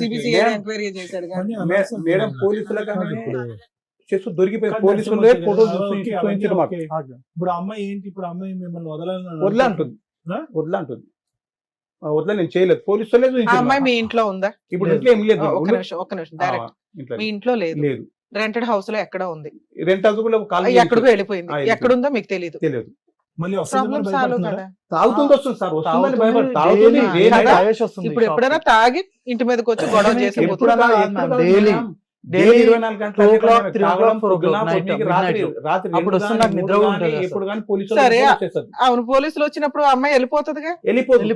సిబిసి ఎంక్వైరీ చేశాడు కానీ మేడం పోలీసుల చేస్తూ దొరికిపోయి పోలీసులే ఫోటో చూపించారు మాకు. ఇప్పుడు అమ్మాయి ఏంటి, ఇప్పుడు అమ్మాయి మిమ్మల్ని వదలా అంటుంది, వదలా అంటుంది, వదలా నేను చేయలేదు, పోలీసులే ఆ అమ్మాయి మీ ఇంట్లో ఉందా? ఇప్పుడు ఇంట్లో ఏం లేదు, ఒక్క నిమిషం డైరెక్ట్ మీ ఇంట్లో లేదు, లేదు, రెంటెడ్ హౌస్ లో ఎక్కడ ఉంది, రెంట్ హౌస్ కూడా ఎక్కడికో వెళ్ళిపోయింది, ఎక్కడుందో మీకు తెలియదు. తెలియదు. మళ్ళీ ప్రాబ్లం సాల్వ్ కదా. తాగుతుంది వస్తుంది సార్, వస్తుందని భయపడి తాగేసి ఇప్పుడు ఎప్పుడైనా తాగి ఇంటి మీదకి వచ్చి గొడవ చేసి డైలీ 24 గంటలు 2 o'clock, 3 o'clock, 4 o'clock night, రాత్రి అప్పుడు వస్తుంది నాకు నిద్ర కూడా ఉంటుంది అసలు. ఎప్పుడు కానీ పోలీసులు సరే. వచ్చేస్తారు. అవును, పోలీసులు వచ్చినప్పుడు ఆ అమ్మాయి వెళ్ళిపోతుందిగా. వెళ్ళిపోతుంది.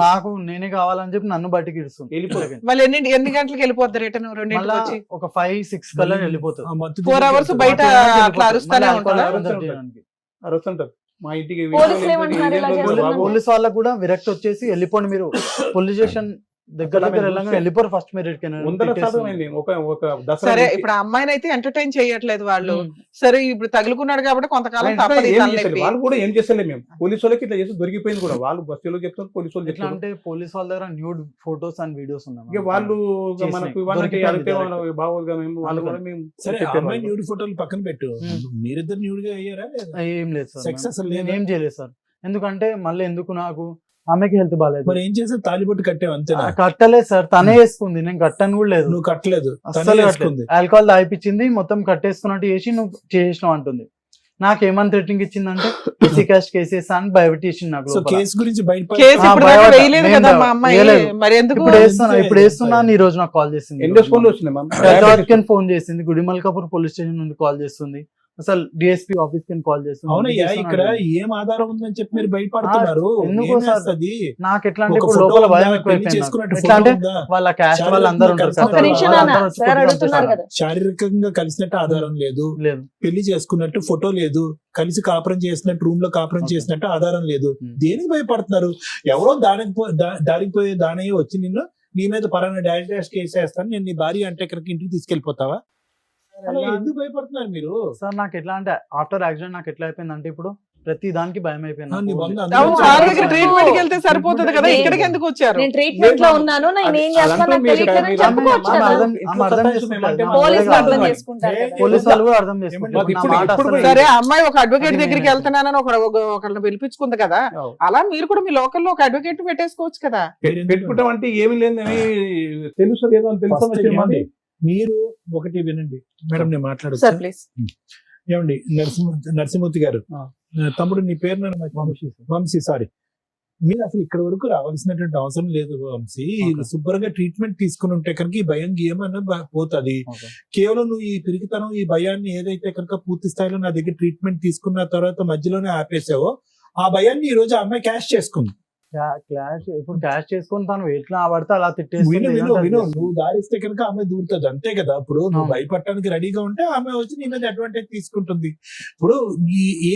నాకు నేనే కావాలని చెప్పి నన్ను బయటికి ఇడుస్తుంది. వెళ్ళిపోతుంది. మళ్ళీ ఎన్ని గంటలకు వెళ్ళిపోద్ది రిటర్న్? రెండింటికి వచ్చి ఒక 5-6 కల్లా వెళ్ళిపోతుంది. 4 hours బయట అట్లా అరుస్తూనే ఉంటారా? అరుస్తుంటారు. మా ఇంటికి పోలీసులు ఏమంటున్నారు ఇలా చేస్తున్నారు? పోలీస్ వాళ్ళకు కూడా విరక్తి వచ్చేసి వెళ్ళిపోండి మీరు పోలీస్ స్టేషన్ దగ్గర వెళ్ళంగా వెళ్ళిపోరు ఫస్ట్ మీరు సరే. ఇప్పుడు ఆ అమ్మాయిని అయితే ఎంటర్టైన్ చేయట్లేదు వాళ్ళు. సరే, ఇప్పుడు తగులుకున్నాడు కాబట్టి కొంతకాలం తప్పదు. వాళ్ళు కూడా ఏం చేస్తలేదు మేము, పోలీసు వాళ్ళకి ఇట్లా చేసి దొరికిపోయింది కూడా, వాళ్ళు బస్సులో చెప్తారు, పోలీసు వాళ్ళు ఎట్లా అంటే పోలీస్ వాళ్ళ దగ్గర న్యూడ్ ఫోటోస్ అండ్ వీడియోస్ ఉన్నాయి. ఇక వాళ్ళు మనకు బాగోదుగా మేము వాళ్ళు కూడా మేము. సరే, అమ్మాయి న్యూడ్ ఫోటోలు పక్కన పెట్టు, మీరిద్దరు న్యూడ్ గా అయ్యారా? ఏం లేదు సార్, సెక్స్ అసలు ఏం చేయలేదు సార్. ఎందుకంటే మళ్ళీ ఎందుకు, నాకు ఆమెకి హెల్త్ బాగాలేదు. మరి ఏం చేసా, తాలిబొట్టు కట్టావు అంతే? కట్టలేదు సార్, తనే వేసుకుంది, నేను కట్టను కూడా లేదు. నువ్వు కట్టలేదు, అసలు ఆల్కహాల్ తాగిపించింది, మొత్తం కట్టేసుకున్నట్టు చేసి నువ్వు చేసినావు అంటుంది. నాకేమని థ్రెటనింగ్ ఇచ్చిందంటే ఎస్సీ కాస్ట్ కేసెస్ అని భయపెట్టేసింది నాకు. సో కేసు గురించి ఇప్పుడు వేస్తున్నా ఈ రోజు నాకు కాల్ చేసింది, ఫోన్ చేసింది, గుడిమల్కాపూర్ పోలీస్ స్టేషన్ నుండి కాల్ చేస్తుంది, అసలు డిఎస్పీ ఆఫీస్ కి కాల్ చేస్తుంది. అవునయ్యా, ఇక్కడ ఏం ఆధారం ఉందని చెప్పి మీరు భయపడుతున్నారు? నాకు ఎట్లా అంటే ఇప్పుడు లోపల భయం ఎక్కువైపోయింది. ఎట్లా అంటే వాళ్ళ క్యాస్ట్ వాళ్ళు అందరూ ఉంటారు, శారీరకంగా కలిసినట్టు ఆధారం లేదు, పెళ్లి చేసుకున్నట్టు ఫోటో లేదు, కలిసి కాపురం చేసినట్టు, రూమ్ లో కాపురం చేసినట్టు ఆధారం లేదు. దేనికి భయపడుతున్నారు? ఎవరో దానికి పోయే దానయ్య వచ్చి నిన్ను నీ మీద పరాన్న డాష్ కేసు వేస్తాను, నేను నీ భార్య అంటే ఇక్కడికి ఇంటికి తీసుకెళ్లిపోతావా? ఎందుకు భయపడుతున్నారు మీరు? సార్ నాకు ఎట్లా అంటే ఆఫ్టర్ యాక్సిడెంట్ నాకు ఎట్లా అయిపోయింది అంటే ఇప్పుడు ప్రతి దానికి భయం అయిపోయింది. ట్రీట్మెంట్ కి వెళ్తే సరిపోతుంది కదా, ఇక్కడికి ఎందుకు వచ్చారు? నేను ట్రీట్మెంట్ లో ఉన్నాను, నేను ఏం చేస్తాను తెలియట్లేదని చెప్పుకోవచ్చు కదా. పోలీసు వాళ్ళు కూడా అర్థం చేసుకుంటారు. సరే, అమ్మాయి ఒక అడ్వకేట్ దగ్గరికి వెళ్తున్నానని ఒకళ్ళని పిలిపించుకుంది కదా, అలా మీరు కూడా మీ లోకల్లో ఒక అడ్వకేట్ పెట్టేసుకోవచ్చు కదా. పెట్టుకుంటాం అంటే ఏమి లేదని తెలుసు లేదో అని తెలుసు. మీరు ఒకటి వినండి మేడం, నేను మాట్లాడుతాను ప్లీజ్. ఏమండి నరసింహమూర్తి గారు, తమ్ముడు నీ పేరు వంశీ, సారీ, మీరు అసలు ఇక్కడ వరకు రావాల్సినటువంటి అవసరం లేదు వంశీ. శుభ్రంగా ట్రీట్మెంట్ తీసుకుని ఉంటే కనుక ఈ భయం ఏమన్నా పోతుంది. కేవలం నువ్వు ఈ పిరికితనం, ఈ భయాన్ని ఏదైతే కనుక పూర్తి స్థాయిలో నా దగ్గర ట్రీట్మెంట్ తీసుకున్న తర్వాత మధ్యలోనే ఆపేసావో, ఆ భయాన్ని ఈ రోజు ఆ అమ్మాయి క్యాష్ చేసుకుంది. ఇప్పుడు క్యాష్ చేసుకుని తను ఎట్లా పడితే అలా తిట్టేసి నువ్వు దారిస్తే కనుక ఆమె దూరుతుంది, అంతే కదా. ఇప్పుడు నువ్వు భయపడటానికి రెడీగా ఉంటే ఆమె వచ్చి నీ మీద అడ్వాంటేజ్ తీసుకుంటుంది. ఇప్పుడు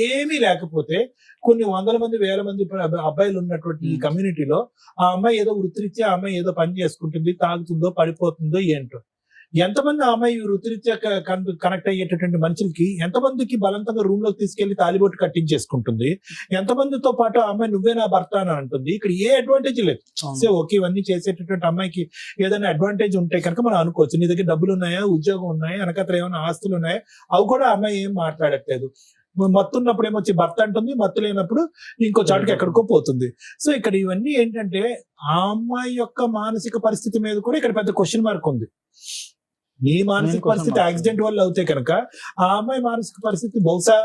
ఏమీ లేకపోతే కొన్ని వందల మంది, వేల మంది అబ్బాయిలు ఉన్నటువంటి ఈ కమ్యూనిటీలో ఆ అమ్మాయి ఏదో వృత్తిరీత్యా ఆ అమ్మాయి ఏదో పని చేసుకుంటుంది, తాగుతుందో పడిపోతుందో ఏంటో. ఎంతమంది ఆ అమ్మాయి వృత్తిరీత్యా కనెక్ట్ అయ్యేటటువంటి మనుషులకి ఎంతమందికి బలంతంగా రూమ్ లోకి తీసుకెళ్లి తాలిబొట్టు కట్టించేసుకుంటుంది, ఎంతమందితో పాటు ఆ అమ్మాయి నువ్వే నా భర్త అని అంటుంది. ఇక్కడ ఏ అడ్వాంటేజ్ లేదు. సో ఓకే, ఇవన్నీ చేసేటటువంటి అమ్మాయికి ఏదైనా అడ్వాంటేజ్ ఉంటే కనుక మనం అనుకోవచ్చు. నీ దగ్గర డబ్బులు ఉన్నాయా, ఉద్యోగం ఉన్నాయా, వెనకత్ర ఏమైనా ఆస్తులు ఉన్నాయా, అవి కూడా ఆ అమ్మాయి ఏం మాట్లాడట్లేదు. మత్తు ఉన్నప్పుడు ఏమొచ్చి భర్త అంటుంది, మత్తు లేనప్పుడు ఇంకో చాటుకి ఎక్కడికో పోతుంది. సో ఇక్కడ ఇవన్నీ ఏంటంటే ఆ అమ్మాయి యొక్క మానసిక పరిస్థితి మీద కూడా ఇక్కడ పెద్ద క్వశ్చన్ మార్క్ ఉంది. నీ మానసిక పరిస్థితి యాక్సిడెంట్ వల్ల అవుతే కనుక ఆ అమ్మాయి మానసిక పరిస్థితి బహుశా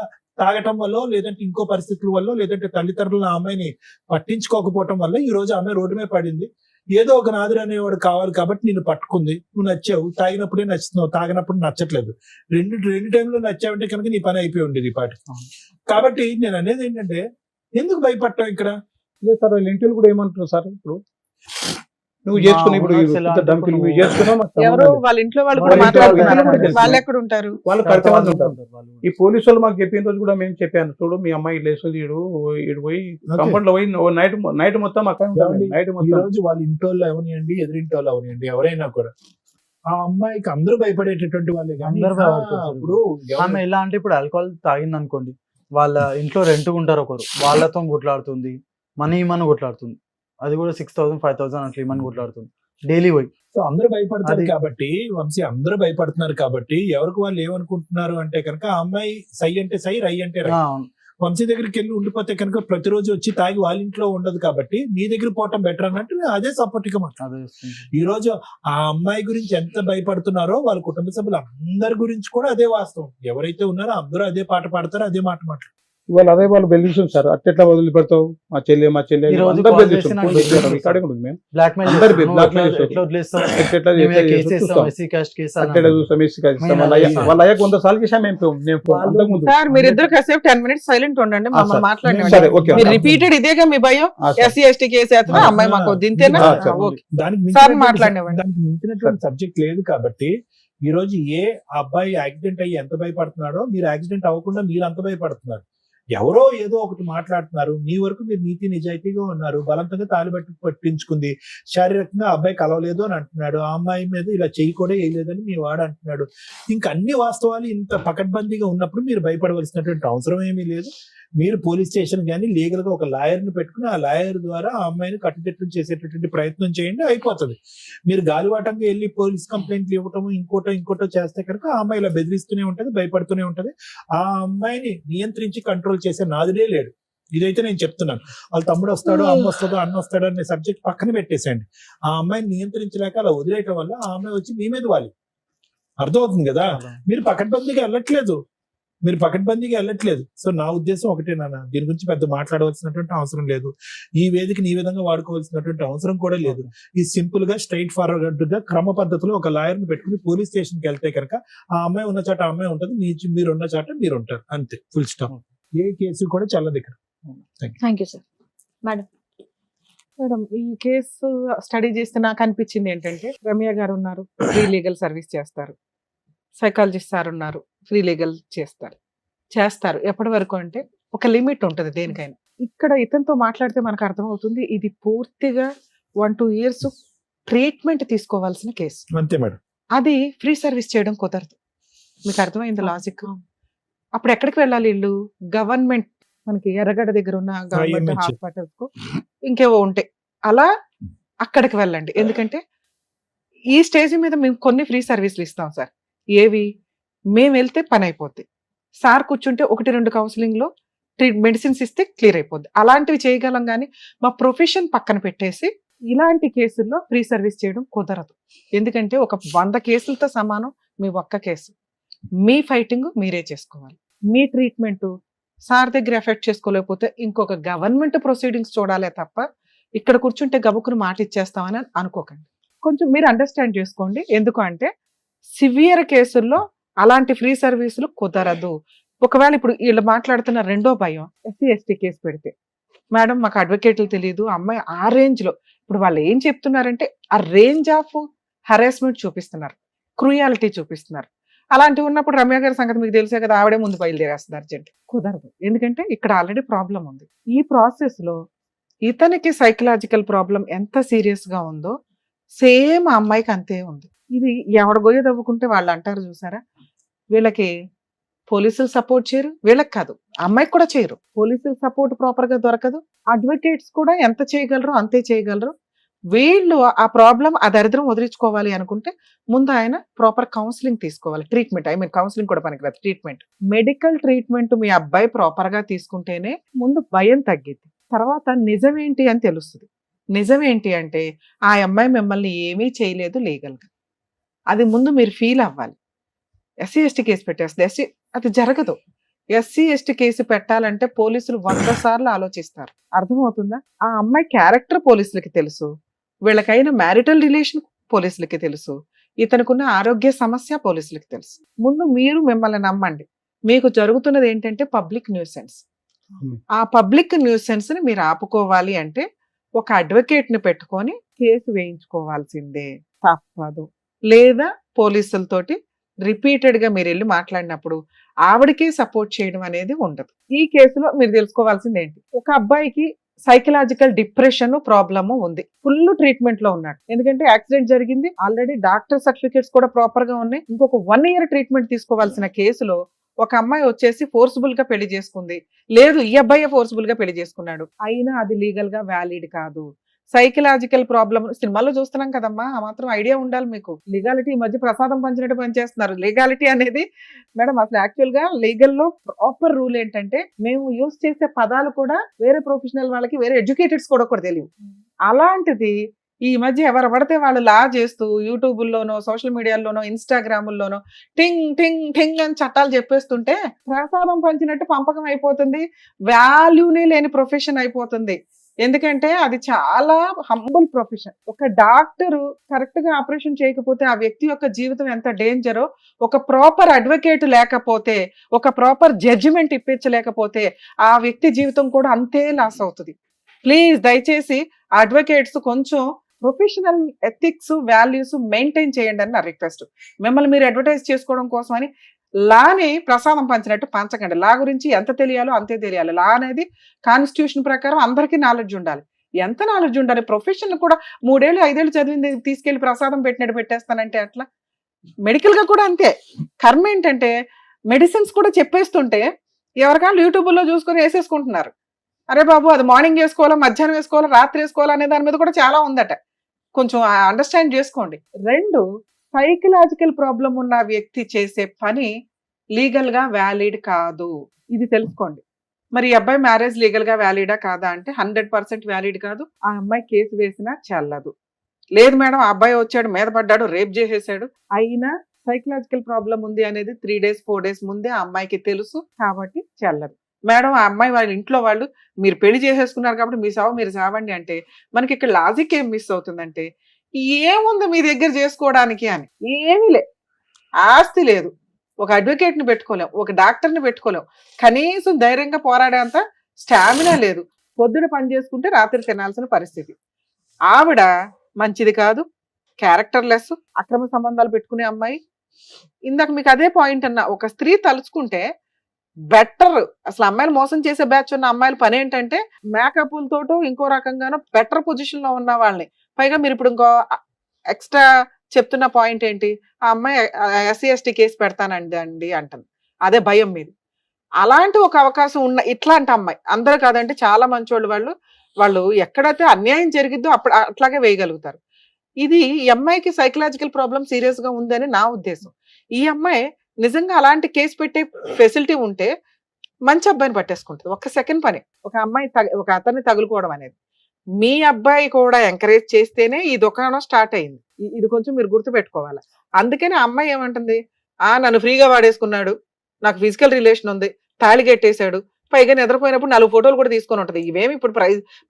తాగటం వల్ల, లేదంటే ఇంకో పరిస్థితుల వల్ల, లేదంటే తల్లిదండ్రులు ఆ అమ్మాయిని పట్టించుకోకపోవటం వల్ల ఈ రోజు ఆమె రోడ్డు మీద పడింది. ఏదో ఒక నాదురు అనేవాడు కావాలి కాబట్టి నిన్ను పట్టుకుంది, నువ్వు నచ్చావు, తాగినప్పుడే నచ్చుతున్నావు, తాగినప్పుడు నచ్చట్లేదు. రెండు టైంలో నచ్చావంటే కనుక నీ పని అయిపోయి ఉండేది ఈ పాటి. కాబట్టి నేను అనేది ఏంటంటే, ఎందుకు భయపడతావు ఇక్కడ? లేదు సార్, వాళ్ళ ఇంటిలో కూడా ఏమంటున్నారు సార్, ఇప్పుడు నువ్వు చేసుకుని ఇప్పుడు ఎవరు వాళ్ళ ఇంట్లో వాళ్ళు కూడా మాట్లాడుతున్నారు, వాళ్ళు ఎక్కడ ఉంటారు? వాళ్ళు కరెక్ట్ ఉంటారు. ఈ పోలీసు వాళ్ళు మాకు చెప్పిన రోజు కూడా మేము చెప్పాను, చూడు మీ అమ్మాయి లేస్తుంది, ఇడు పోయి కంపౌండ్ లో పోయి నైట్ మొత్తం అక్కడ నైట్ మొత్తం. ఈ రోజు వాళ్ళ ఇంట్లో అవనియండి, ఎదురింటి వాళ్ళు అవనియండి, ఎవరైనా కూడా ఆ అమ్మాయికి అందరూ భయపడేటటువంటి వాళ్ళే కానీ అందరూ భయపడతారు. ఇప్పుడు ఆమె ఎలా అంటే ఇప్పుడు ఆల్కహాల్ తాగింది అనుకోండి, వాళ్ళ ఇంట్లో రెంట్ ఉంటారు ఒకరు, వాళ్ళతో కొట్లాడుతుంది, మనీ ఇమ్మని కొట్లాడుతుంది, అది కూడా 6,000 5,000 అట్లా ఇమ్మని కొట్లాడుతుంది డైలీ పోయి. సో అందరూ భయపడతారు అది- కాబట్టి వంశీ అందరూ భయపడుతున్నారు కాబట్టి ఎవరికి వాళ్ళు ఏమనుకుంటున్నారు అంటే కనుక ఆ అమ్మాయి సై అంటే సై, రై అంటే రై. అవును. వంశీ దగ్గరికి వెళ్ళి ఉండిపోతే కనుక ప్రతిరోజు వచ్చి తాగి వాళ్ళ ఇంట్లో ఉండదు కాబట్టి నీ దగ్గర పోవటం బెటర్ అన్నట్టు అదే సపోర్ట్ గా మాట్లాడు. అదే వస్తుంది. ఈ రోజు ఆ అమ్మాయి గురించి ఎంత భయపడుతున్నారో వాళ్ళ కుటుంబ సభ్యులు అందరి గురించి కూడా అదే వాస్తవం. ఎవరైతే ఉన్నారో అందరూ అదే పాట పాడతారో అదే మాట మాట్లాడతారు. ఇవాళ అదే వాళ్ళు బెదిరిస్తుంది సార్, అట్లా వదిలిపెడతావు మా చెల్లి ఈ రోజు అందరు call బెదిరిస్తుంది. చేసి నాకు ఫోన్ చేసి రికార్డింగ్ ఉంటుంది మేము. Blackmail అందరు చేస్తారు. నువ్వు blackmail ఎట్లా- చేస్తారు. ఎట్లా వదిలేస్తావు? ఎట్లా నీ మీద చేస్తే కేసు వేస్తాం, చూస్తాం. SC caste కేసు అని అట్లా అన్నారు. చూస్తాం, వేసి కాదు. మేము వాళ్ళ అలా వాళ్ళ అయ్యాక 100 సార్లు చేసాం మేము అంతకు ముందు. సార్ మీరిద్దరు కాసేపు 10 minutes సైలెంట్ ఉండండి, మమ్మల్ని సరే, మాట్లాడండి. ఓకే. మీరు రిపీటెడ్ ఇదేగా మీ భయం, ఎస్సీ ఎస్టీ కేసు వేస్తున్నా అమ్మాయి మాకు దింతేనా? సరే. ఓకే దానికి సార్ మించినటువంటి- మాట్లాడినవ్వండి. దానికి మించినటువంటి సబ్జెక్ట్ లేదు కాబట్టి ఈ రోజు ఆ అబ్బాయి యాక్సిడెంట్ అయ్యి ఎంత భయపడుతున్నాడో మీరు యాక్సిడెంట్ అవ్వకుండా మీరు అంత భయపడుతున్నారు. ఎవరో ఏదో ఒకటి మాట్లాడుతున్నారు, మీ వరకు మీరు నీతి నిజాయితీగా ఉన్నారు, బలవంతంగా తాలిబట్టి పట్టించుకుంది, శారీరకంగా ఆ అబ్బాయి కలవలేదు అని అంటున్నాడు, ఆ అమ్మాయి మీద ఇలా చెయ్యి కూడా వేయలేదని మీ వాడు అంటున్నాడు. ఇంకా అన్ని వాస్తవాలు ఇంత పకడ్బందీగా ఉన్నప్పుడు మీరు భయపడవలసినటువంటి అవసరం ఏమీ లేదు. మీరు పోలీస్ స్టేషన్ కానీ లీగల్ గా ఒక లాయర్ని పెట్టుకుని ఆ లాయర్ ద్వారా ఆ అమ్మాయిని కట్టుదిట్టం చేసేటటువంటి ప్రయత్నం చేయండి, అయిపోతుంది. మీరు గాలివాటంగా వెళ్ళి పోలీస్ కంప్లైంట్లు ఇవ్వటము ఇంకోటో చేస్తే కనుక ఆ అమ్మాయి ఇలా బెదిరిస్తూనే ఉంటది, భయపడుతూనే ఉంటది. ఆ అమ్మాయిని నియంత్రించి కంట్రోల్ చేసే నాదుడే లేడు. ఇదైతే నేను చెప్తున్నాను. వాళ్ళ తమ్ముడు వస్తాడో అమ్మ వస్తుందో అన్న వస్తాడో అనే సబ్జెక్ట్ పక్కన పెట్టేసేయండి. ఆ అమ్మాయిని నియంత్రించలేక అలా వదిలేయటం వల్ల ఆ అమ్మాయి వచ్చి మీ మీద వాలి. అర్థమవుతుంది కదా? మీరు పకడ్బందీగా వెళ్ళట్లేదు. సో నా ఉద్దేశం ఒకటే నాన్న, దీని గురించి పెద్ద మాట్లాడవలసినటువంటి అవసరం లేదు. ఈ వేదికని ఈ విధంగా వాడుకోవాల్సినటువంటి అవసరం కూడా లేదు. ఈ సింపుల్ గా స్ట్రైట్ ఫార్వర్డ్ గా క్రమ పద్ధతిలో ఒక లాయర్ ని పెట్టుకుని పోలీస్ స్టేషన్ కి వెళ్తే కనుక ఆ అమ్మాయి ఉన్న చాట ఆ అమ్మాయి ఉంటుంది, మీరు ఉన్న చాట మీరు ఉంటారు, అంతే, ఫుల్ స్టాప్. ఏ కేసు కూడా చల్లదు ఇక్కడ. Thank you sir. మేడం ఈ కేసు స్టడీ చేస్తే నాకు అనిపించింది ఏంటంటే, రమ్య గారు ఉన్నారు, ఫ్రీ లీగల్ సర్వీస్ చేస్తారు, సైకాలజిస్ట్ సార్ ఉన్నారు, ఫ్రీ లీగల్ చేస్తారు ఎప్పటి వరకు అంటే ఒక లిమిట్ ఉంటుంది దేనికైనా. ఇక్కడ ఇతనితో మాట్లాడితే మనకు అర్థమవుతుంది ఇది పూర్తిగా 1-2 years ట్రీట్మెంట్ తీసుకోవాల్సిన కేసు. అంతే మేడం. అది ఫ్రీ సర్వీస్ చేయడం కుదరదు. మీకు అర్థమైంది లాజిక్? అప్పుడు ఎక్కడికి వెళ్ళాలి వీళ్ళు? గవర్నమెంట్, మనకి ఎర్రగడ్డ దగ్గర ఉన్న గవర్నమెంట్ IMH. హాస్పిటల్స్ కు ఇంకేవో ఉంటాయి, అలా అక్కడికి వెళ్ళండి. ఎందుకంటే ఈ స్టేజ్ మీద మేము కొన్ని ఫ్రీ సర్వీసులు ఇస్తాం సార్. ఏవి? మేము వెళ్తే పని అయిపోద్ది, సార్ కూర్చుంటే 1-2 కౌన్సిలింగ్ లో మెడిసిన్స్ ఇస్తే క్లియర్ అయిపోద్ది. అలాంటివి చేయగలం కానీ మా ప్రొఫెషన్ పక్కన పెట్టేసి ఇలాంటి కేసుల్లో ఫ్రీ సర్వీస్ చేయడం కుదరదు. ఎందుకంటే ఒక 100 కేసులతో సమానం మీ ఒక్క కేసు. మీ ఫైటింగ్ మీరే చేసుకోవాలి. మీ ట్రీట్మెంట్ సార్ దగ్గర ఎఫెక్ట్ చేసుకోలేకపోతే ఇంకొక గవర్నమెంట్ ప్రొసీడింగ్స్ చూడాలే తప్ప ఇక్కడ కూర్చుంటే గబుక్కును మాట ఇచ్చేస్తామని అనుకోకండి. కొంచెం మీరు అండర్స్టాండ్ చేసుకోండి. ఎందుకు అంటే సివియర్ కేసుల్లో అలాంటి ఫ్రీ సర్వీసులు కుదరదు. ఒకవేళ ఇప్పుడు వీళ్ళు మాట్లాడుతున్న రెండో భయం, ఎస్సీ ఎస్టీ కేసు పెడితే మేడం మాకు అడ్వకేట్లు తెలియదు, అమ్మాయి ఆ రేంజ్ లో, ఇప్పుడు వాళ్ళు ఏం చెప్తున్నారంటే ఆ రేంజ్ ఆఫ్ హరాస్మెంట్ చూపిస్తున్నారు, క్రూయాలిటీ చూపిస్తున్నారు. అలాంటివి ఉన్నప్పుడు రమ్య గారి సంగతి మీకు తెలిసే కదా, ఆవిడే ముందు బయలుదేరేస్తుంది అర్జెంట్. కుదరదు, ఎందుకంటే ఇక్కడ ఆల్రెడీ ప్రాబ్లం ఉంది. ఈ ప్రాసెస్ లో ఇతనికి సైకలాజికల్ ప్రాబ్లం ఎంత సీరియస్ గా ఉందో సేమ్ ఆ అమ్మాయికి అంతే ఉంది. ఇది ఎవడ గొయ్య తవ్వుకుంటే వాళ్ళు అంటారు చూసారా, వీళ్ళకి పోలీసులు సపోర్ట్ చేయరు, వీళ్ళకి కాదు అమ్మాయికి కూడా చేయరు, పోలీసులు సపోర్ట్ ప్రాపర్ గా దొరకదు, అడ్వకేట్స్ కూడా ఎంత చేయగలరు అంతే చేయగలరు. వీళ్ళు ఆ ప్రాబ్లం ఆ దరిద్రం వదిలించుకోవాలి అనుకుంటే ముందు ఆయన ప్రాపర్ కౌన్సిలింగ్ తీసుకోవాలి. ట్రీట్మెంట్, కౌన్సిలింగ్ కూడా పనికిరాదు, ట్రీట్మెంట్, మెడికల్ ట్రీట్మెంట్ మీ అబ్బాయి ప్రాపర్ గా తీసుకుంటేనే ముందు భయం తగ్గిద్ది. తర్వాత నిజమేంటి అని తెలుస్తుంది. నిజమేంటి అంటే ఆ అమ్మాయి మిమ్మల్ని ఏమీ చేయలేదు లీగల్ గా, అది ముందు మీరు ఫీల్ అవ్వాలి. ఎస్సీ ఎస్టీ కేసు పెట్టేస్తుంది, అది జరగదు. ఎస్సీ ఎస్టీ కేసు పెట్టాలంటే పోలీసులు 100 సార్లు ఆలోచిస్తారు. అర్థమవుతుందా? ఆ అమ్మాయి క్యారెక్టర్ పోలీసులకి తెలుసు, వీళ్ళకైన మ్యారిటల్ రిలేషన్ పోలీసులకి తెలుసు, ఇతనుకున్న ఆరోగ్య సమస్య పోలీసులకి తెలుసు. ముందు మీరు మిమ్మల్ని నమ్మండి. మీకు జరుగుతున్నది ఏంటంటే పబ్లిక్ న్యూసెన్స్. ఆ పబ్లిక్ న్యూసెన్స్ ని మీరు ఆపుకోవాలి అంటే ఒక అడ్వకేట్ ని పెట్టుకొని కేసు వేయించుకోవాల్సిందే, తప్పదు. లేదా పోలీసులతోటి రిపీటెడ్ గా మీరు వెళ్ళి మాట్లాడినప్పుడు ఆవిడకి సపోర్ట్ చేయడం అనేది ఉండదు. ఈ కేసులో మీరు తెలుసుకోవాల్సింది ఏంటి, ఒక అబ్బాయికి సైకలాజికల్ డిప్రెషన్ ప్రాబ్లము ఉంది, ఫుల్ ట్రీట్మెంట్ లో ఉన్నాడు. ఎందుకంటే యాక్సిడెంట్ జరిగింది, ఆల్రెడీ డాక్టర్ సర్టిఫికేట్స్ కూడా ప్రాపర్ గా ఉన్నాయి. ఇంకొక 1 year ట్రీట్మెంట్ తీసుకోవాల్సిన కేసులో ఒక అమ్మాయి వచ్చేసి ఫోర్స్ఫుల్ గా పెళ్లి చేసుకుంది, లేదు ఈ అబ్బాయి ఫోర్స్ఫుల్ గా పెళ్లి చేసుకున్నాడు, అయినా అది లీగల్ గా వ్యాలిడ్ కాదు. సైకలాజికల్ ప్రాబ్లమ్ సినిమాలో చూస్తున్నాం కదమ్మా, ఆ మాత్రం ఐడియా ఉండాలి మీకు. లీగాలిటీ ఈ మధ్య ప్రసాదం పంచినట్టు పనిచేస్తున్నారు. లీగాలిటీ అనేది మేడం అసలు యాక్చువల్ గా లీగల్ లో ప్రాపర్ రూల్ ఏంటంటే, మేము యూజ్ చేసే పదాలు కూడా వేరే ప్రొఫెషనల్ వాళ్ళకి, వేరే ఎడ్యుకేటెడ్స్ కూడా తెలియవు. అలాంటిది ఈ మధ్య ఎవరు పడితే వాళ్ళు లా చేస్తూ యూట్యూబుల్లోనో, సోషల్ మీడియాలోనో, ఇన్స్టాగ్రాముల్లోనో టింగ్ టింగ్ టింగ్ అని చట్టాలు చెప్పేస్తుంటే ప్రసాదం పంచినట్టు పంపకం అయిపోతుంది, వాల్యూనే లేని ప్రొఫెషన్ అయిపోతుంది. ఎందుకంటే అది చాలా హంబుల్ ప్రొఫెషన్. ఒక డాక్టర్ కరెక్ట్ గా ఆపరేషన్ చేయకపోతే ఆ వ్యక్తి యొక్క జీవితం ఎంత డేంజరో, ఒక ప్రాపర్ అడ్వకేట్ లేకపోతే, ఒక ప్రాపర్ జడ్జిమెంట్ ఇప్పించలేకపోతే ఆ వ్యక్తి జీవితం కూడా అంతే లాస్ అవుతుంది. ప్లీజ్ దయచేసి అడ్వకేట్స్ కొంచెం ప్రొఫెషనల్ ఎథిక్స్, వాల్యూస్ మెయింటైన్ చేయండి అని నా రిక్వెస్ట్. మిమ్మల్ని మీరు అడ్వర్టైజ్ చేసుకోవడం కోసం అని లాని ప్రసాదం పంచినట్టు పంచకండి. లా గురించి ఎంత తెలియాలో అంతే తెలియాలి. లా అనేది కాన్స్టిట్యూషన్ ప్రకారం అందరికీ నాలెడ్జ్ ఉండాలి. ఎంత నాలెడ్జ్ ఉండాలి? ప్రొఫెషన్ కూడా 3 ఏళ్ళు 5 ఏళ్ళు చదివింది తీసుకెళ్లి ప్రసాదం పెట్టినట్టు పెట్టేస్తానంటే అట్లా. మెడికల్ గా కూడా అంతే. కర్మ ఏంటంటే మెడిసిన్స్ కూడా చెప్పేస్తుంటే ఎవరికాళ్ళు యూట్యూబ్లో చూసుకొని వేసేసుకుంటున్నారు. అరే బాబు అది మార్నింగ్ వేసుకోవాలా, మధ్యాహ్నం వేసుకోవాలా, రాత్రి వేసుకోవాలా అనే దాని మీద కూడా చాలా ఉందట. కొంచెం అండర్స్టాండ్ చేసుకోండి. 2, సైకలాజికల్ ప్రాబ్లం ఉన్న వ్యక్తి చేసే పని లీగల్ గా వ్యాలిడ్ కాదు, ఇది తెలుసుకోండి. మరి ఈ అబ్బాయి మ్యారేజ్ లీగల్ గా వ్యాలిడా కాదా అంటే 100% వ్యాలిడ్ కాదు. ఆ అమ్మాయి కేసు వేసినా చెల్లదు. లేదు మేడం ఆ అబ్బాయి వచ్చాడు, మీద పడ్డాడు, రేప్ చేసేసాడు, అయినా సైకలాజికల్ ప్రాబ్లం ఉంది అనేది 3 days 4 days ముందే ఆ అమ్మాయికి తెలుసు కాబట్టి చెల్లదు. మేడం ఆ అమ్మాయి వాళ్ళ ఇంట్లో వాళ్ళు మీరు పెళ్లి చేసేసుకున్నారు కాబట్టి మీ సావు మీరు సావండి అంటే మనకి ఇక్కడ లాజిక్ ఏం మిస్ అవుతుందంటే, ఏముంది మీ దగ్గర చేసుకోవడానికి అని? ఏమీ లే, ఆస్తి లేదు, ఒక అడ్వకేట్ ని పెట్టుకోలేం, ఒక డాక్టర్ ని పెట్టుకోలేం, కనీసం ధైర్యంగా పోరాడేంత స్టామినా లేదు. పొద్దున పని చేసుకుంటే రాత్రి తినాల్సిన పరిస్థితి. ఆవిడ మంచిది కాదు, క్యారెక్టర్ లెస్, అక్రమ సంబంధాలు పెట్టుకునే అమ్మాయి. ఇందాక మీకు అదే పాయింట్ అన్నా, ఒక స్త్రీ తలుచుకుంటే బెటర్. అసలు అమ్మాయిలు మోసం చేసే బ్యాచ్ ఉన్న అమ్మాయిల పని ఏంటంటే మేకప్లతోటో ఇంకో రకంగానో బెటర్ పొజిషన్ లో ఉన్న వాళ్ళని. పైగా మీరు ఇప్పుడు ఇంకో ఎక్స్ట్రా చెప్తున్న పాయింట్ ఏంటి, ఆ అమ్మాయి SC ST కేసు పెడతానండి అంటుంది, అదే భయం మీద. అలాంటి ఒక అవకాశం ఉన్న ఇట్లాంటి అమ్మాయి, అందరూ కాదంటే చాలా మంచోళ్ళు వాళ్ళు ఎక్కడైతే అన్యాయం జరిగిద్దో అప్పుడు అట్లాగే వేయగలుగుతారు. ఇది ఈ అమ్మాయికి సైకలాజికల్ ప్రాబ్లం సీరియస్ గా ఉందని నా ఉద్దేశం. ఈ అమ్మాయి నిజంగా అలాంటి కేసు పెట్టే ఫెసిలిటీ ఉంటే మంచి అబ్బాయిని పట్టేసుకుంటుంది. ఒక్క సెకండ్ పని ఒక అమ్మాయి ఒక అతన్ని తగులుకోవడం అనేది. మీ అబ్బాయి కూడా ఎంకరేజ్ చేస్తేనే ఈ దుకాణం స్టార్ట్ అయింది. ఇది కొంచెం మీరు గుర్తుపెట్టుకోవాలి. అందుకని ఆ అమ్మాయి ఏమంటుంది, నన్ను ఫ్రీగా వాడేసుకున్నాడు, నాకు ఫిజికల్ రిలేషన్ ఉంది, తాళి కట్టేశాడు, పైగా నిద్రపోయినప్పుడు 4 ఫోటోలు కూడా తీసుకొని ఉంటుంది. ఇవేమి ఇప్పుడు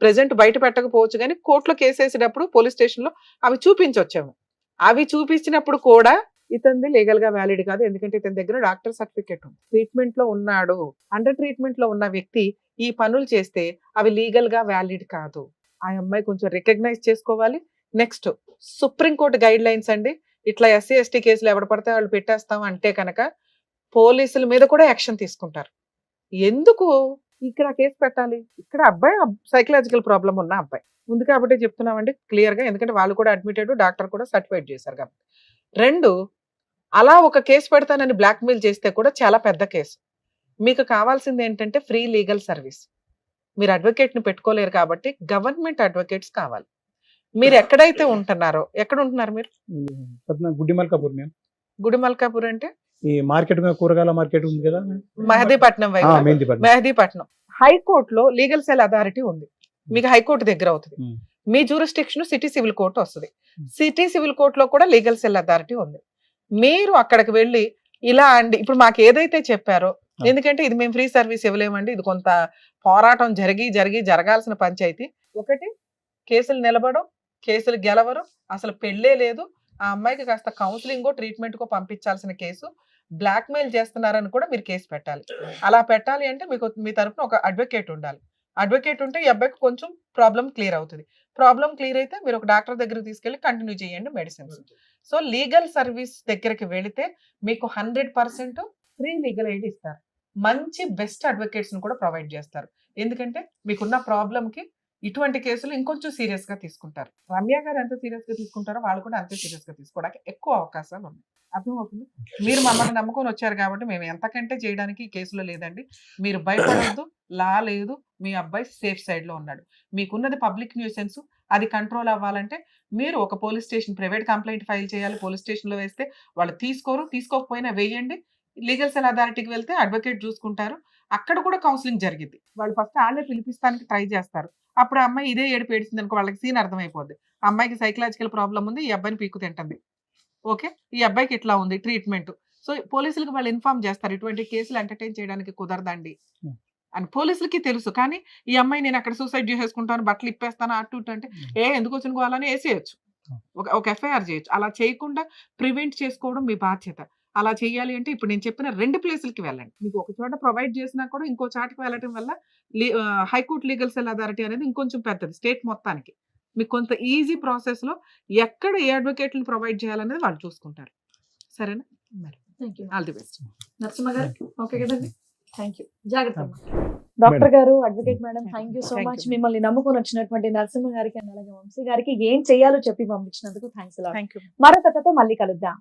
ప్రెసెంట్ బయట పెట్టకపోవచ్చు కానీ కోర్టులో కేసు వేసేటప్పుడు పోలీస్ స్టేషన్ లో అవి చూపించొచ్చాము. అవి చూపించినప్పుడు కూడా ఇతనిది లీగల్ గా వ్యాలిడ్ కాదు. ఎందుకంటే ఇతని దగ్గర డాక్టర్ సర్టిఫికేట్ ఉంది, ట్రీట్మెంట్ లో ఉన్నాడు. అండర్ ట్రీట్మెంట్ లో ఉన్న వ్యక్తి ఈ పనులు చేస్తే అవి లీగల్ గా వ్యాలిడ్ కాదు. ఆ అమ్మాయి కొంచెం రికగ్నైజ్ చేసుకోవాలి. నెక్స్ట్ సుప్రీంకోర్టు గైడ్ లైన్స్ అండి, ఇట్లా SC ST కేసులు ఎవరు పడితే వాళ్ళు పెట్టేస్తాం అంటే కనుక పోలీసుల మీద కూడా యాక్షన్ తీసుకుంటారు. ఎందుకు ఇక్కడ కేసు పెట్టాలి? ఇక్కడ అబ్బాయి సైకలాజికల్ ప్రాబ్లం ఉన్న అబ్బాయి ఉంది కాబట్టి చెప్తున్నామండి క్లియర్ గా. ఎందుకంటే వాళ్ళు కూడా అడ్మిటెడ్, డాక్టర్ కూడా సర్టిఫైడ్ చేశారు కాబట్టి. 2, అలా ఒక కేసు పెడతానని బ్లాక్మెయిల్ చేస్తే కూడా చాలా పెద్ద కేసు. మీకు కావాల్సింది ఏంటంటే ఫ్రీ లీగల్ సర్వీస్. మీరు అడ్వకేట్ ని పెట్టుకోలేరు కాబట్టి గవర్నమెంట్ అడ్వకేట్స్ కావాలి. మీరు ఎక్కడైతే ఉంటున్నారో, ఎక్కడ ఉంటున్నారు మీరు? గుడిమల్కాపూర్. మేము గుడిమల్కాపూర్ అంటే ఈ మార్కెట్ కూరగాయల మార్కెట్ ఉంది కదా, మెహదీపట్నం వైపు. మెహదీపట్నం హైకోర్టులో లీగల్ సెల్ అథారిటీ ఉంది. మీకు హైకోర్టు దగ్గర అవుతుంది. మీ జ్యూరిస్డిక్షన్ సిటీ సివిల్ కోర్టు వస్తుంది. సిటీ సివిల్ కోర్టులో కూడా లీగల్ సెల్ అథారిటీ ఉంది. మీరు అక్కడికి వెళ్ళి ఇలా అండి, ఇప్పుడు మాకు ఏదైతే చెప్పారో, ఎందుకంటే ఇది మేము ఫ్రీ సర్వీస్ ఇవ్వలేమండి, ఇది కొంత పోరాటం జరగాల్సిన పంచాయతీ. ఒకటి కేసులు నిలబడం, కేసులు గెలవరు, అసలు పెళ్ళే లేదు, ఆ అమ్మాయికి కాస్త కౌన్సిలింగో ట్రీట్మెంట్కో పంపించాల్సిన కేసు, బ్లాక్మెయిల్ చేస్తున్నారని కూడా మీరు కేసు పెట్టాలి. అలా పెట్టాలి అంటే మీకు మీ తరఫున ఒక అడ్వకేట్ ఉండాలి. అడ్వకేట్ ఉంటే ఈ అబ్బాయికి కొంచెం ప్రాబ్లం క్లియర్ అవుతుంది. ప్రాబ్లం క్లియర్ అయితే మీరు ఒక డాక్టర్ దగ్గరికి తీసుకెళ్లి కంటిన్యూ చేయండి మెడిసిన్స్. సో లీగల్ సర్వీస్ దగ్గరికి వెళితే మీకు 100% ఫ్రీ లీగల్ ఎయిడ్ ఇస్తారు. మంచి బెస్ట్ అడ్వకేట్స్ ని కూడా ప్రొవైడ్ చేస్తారు. ఎందుకంటే మీకున్న ప్రాబ్లం కి ఇటువంటి కేసులు ఇంకొంచెం సీరియస్ గా తీసుకుంటారు. రమ్య గారు ఎంత సీరియస్ గా తీసుకుంటారో వాళ్ళు కూడా అంతే సీరియస్ గా తీసుకోవడానికి ఎక్కువ అవకాశాలు ఉన్నాయి. అర్థమవుతుంది. మీరు మమ్మల్ని నమ్ముకొని వచ్చారు కాబట్టి మేము ఎంతకంటే చేయడానికి ఈ కేసులో లేదండి. మీరు భయపడొద్దు. లా లేదు. మీ అబ్బాయి సేఫ్ సైడ్ లో ఉన్నాడు. మీకున్నది పబ్లిక్ న్యూసెన్స్. అది కంట్రోల్ అవ్వాలంటే మీరు ఒక police station private complaint file చేయాలి. పోలీస్ స్టేషన్ లో వేస్తే వాళ్ళు తీసుకోకపోయినా వేయండి. లీగల్ సెల్ అథారిటీకి వెళ్తే అడ్వకేట్ చూసుకుంటారు. అక్కడ కూడా కౌన్సిలింగ్ జరిగింది. వాళ్ళు ఫస్ట్ వాళ్ళే పిలిపిస్తానికి ట్రై చేస్తారు. అప్పుడు ఆ అమ్మాయి ఇదే ఏడుపు ఏడిసింది అనుకో, వాళ్ళకి సీన్ అర్థమైపోద్ది. ఆ అమ్మాయికి సైకలాజికల్ ప్రాబ్లం ఉంది, ఈ అబ్బాయిని పీకు తింటుంది. ఓకే, ఈ అబ్బాయికి ఇట్లా ఉంది ట్రీట్మెంట్. సో పోలీసులకు వాళ్ళు ఇన్ఫార్మ్ చేస్తారు, ఇటువంటి కేసులు ఎంటర్టైన్ చేయడానికి కుదరదండి అని పోలీసులకి తెలుసు. కానీ ఈ అమ్మాయి నేను అక్కడ సూసైడ్ చేసేసుకుంటాను, బట్టలు ఇప్పేస్తాను అటు ఇటు అంటే ఎందుకు వచ్చిన గోవాలని వేసేయచ్చు, ఒక ఎఫ్ఐఆర్ చేయొచ్చు. అలా చేయకుండా ప్రివెంట్ చేసుకోవడం మీ బాధ్యత. అలా చేయాలి అంటే ఇప్పుడు నేను చెప్పిన 2 ప్లేసులకి వెళ్ళండి. మీకు ఒక చోట ప్రొవైడ్ చేసినా కూడా ఇంకో చాటుకు వెళ్ళడం వల్ల హైకోర్టు లీగల్ సెల్ అథారిటీ అనేది ఇంకొంచెం పెద్దది స్టేట్ మొత్తానికి. మీకు కొంత ఈజీ ప్రాసెస్ లో ఎక్కడ ఏ అడ్వకేట్ని ప్రొవైడ్ చేయాలనేది వాళ్ళు చూసుకుంటారు. సరేనా? మరి thank you all the best. Narasimha గారు. ఓకే కదండి, థ్యాంక్ యూ. జాగ్రత్త అమ్మా. డాక్టర్ గారు, advocate madam, thank you so Thank much. you. మిమ్మల్ని నమ్ముకొని వచ్చినటువంటి నరసింహ గారికి అండ్ అలాగే వంశీ గారికి ఏం చేయాలో చెప్పి పంపించినందుకు థ్యాంక్స్. Thank you. మరో కథతో మళ్ళీ కలుద్దాం.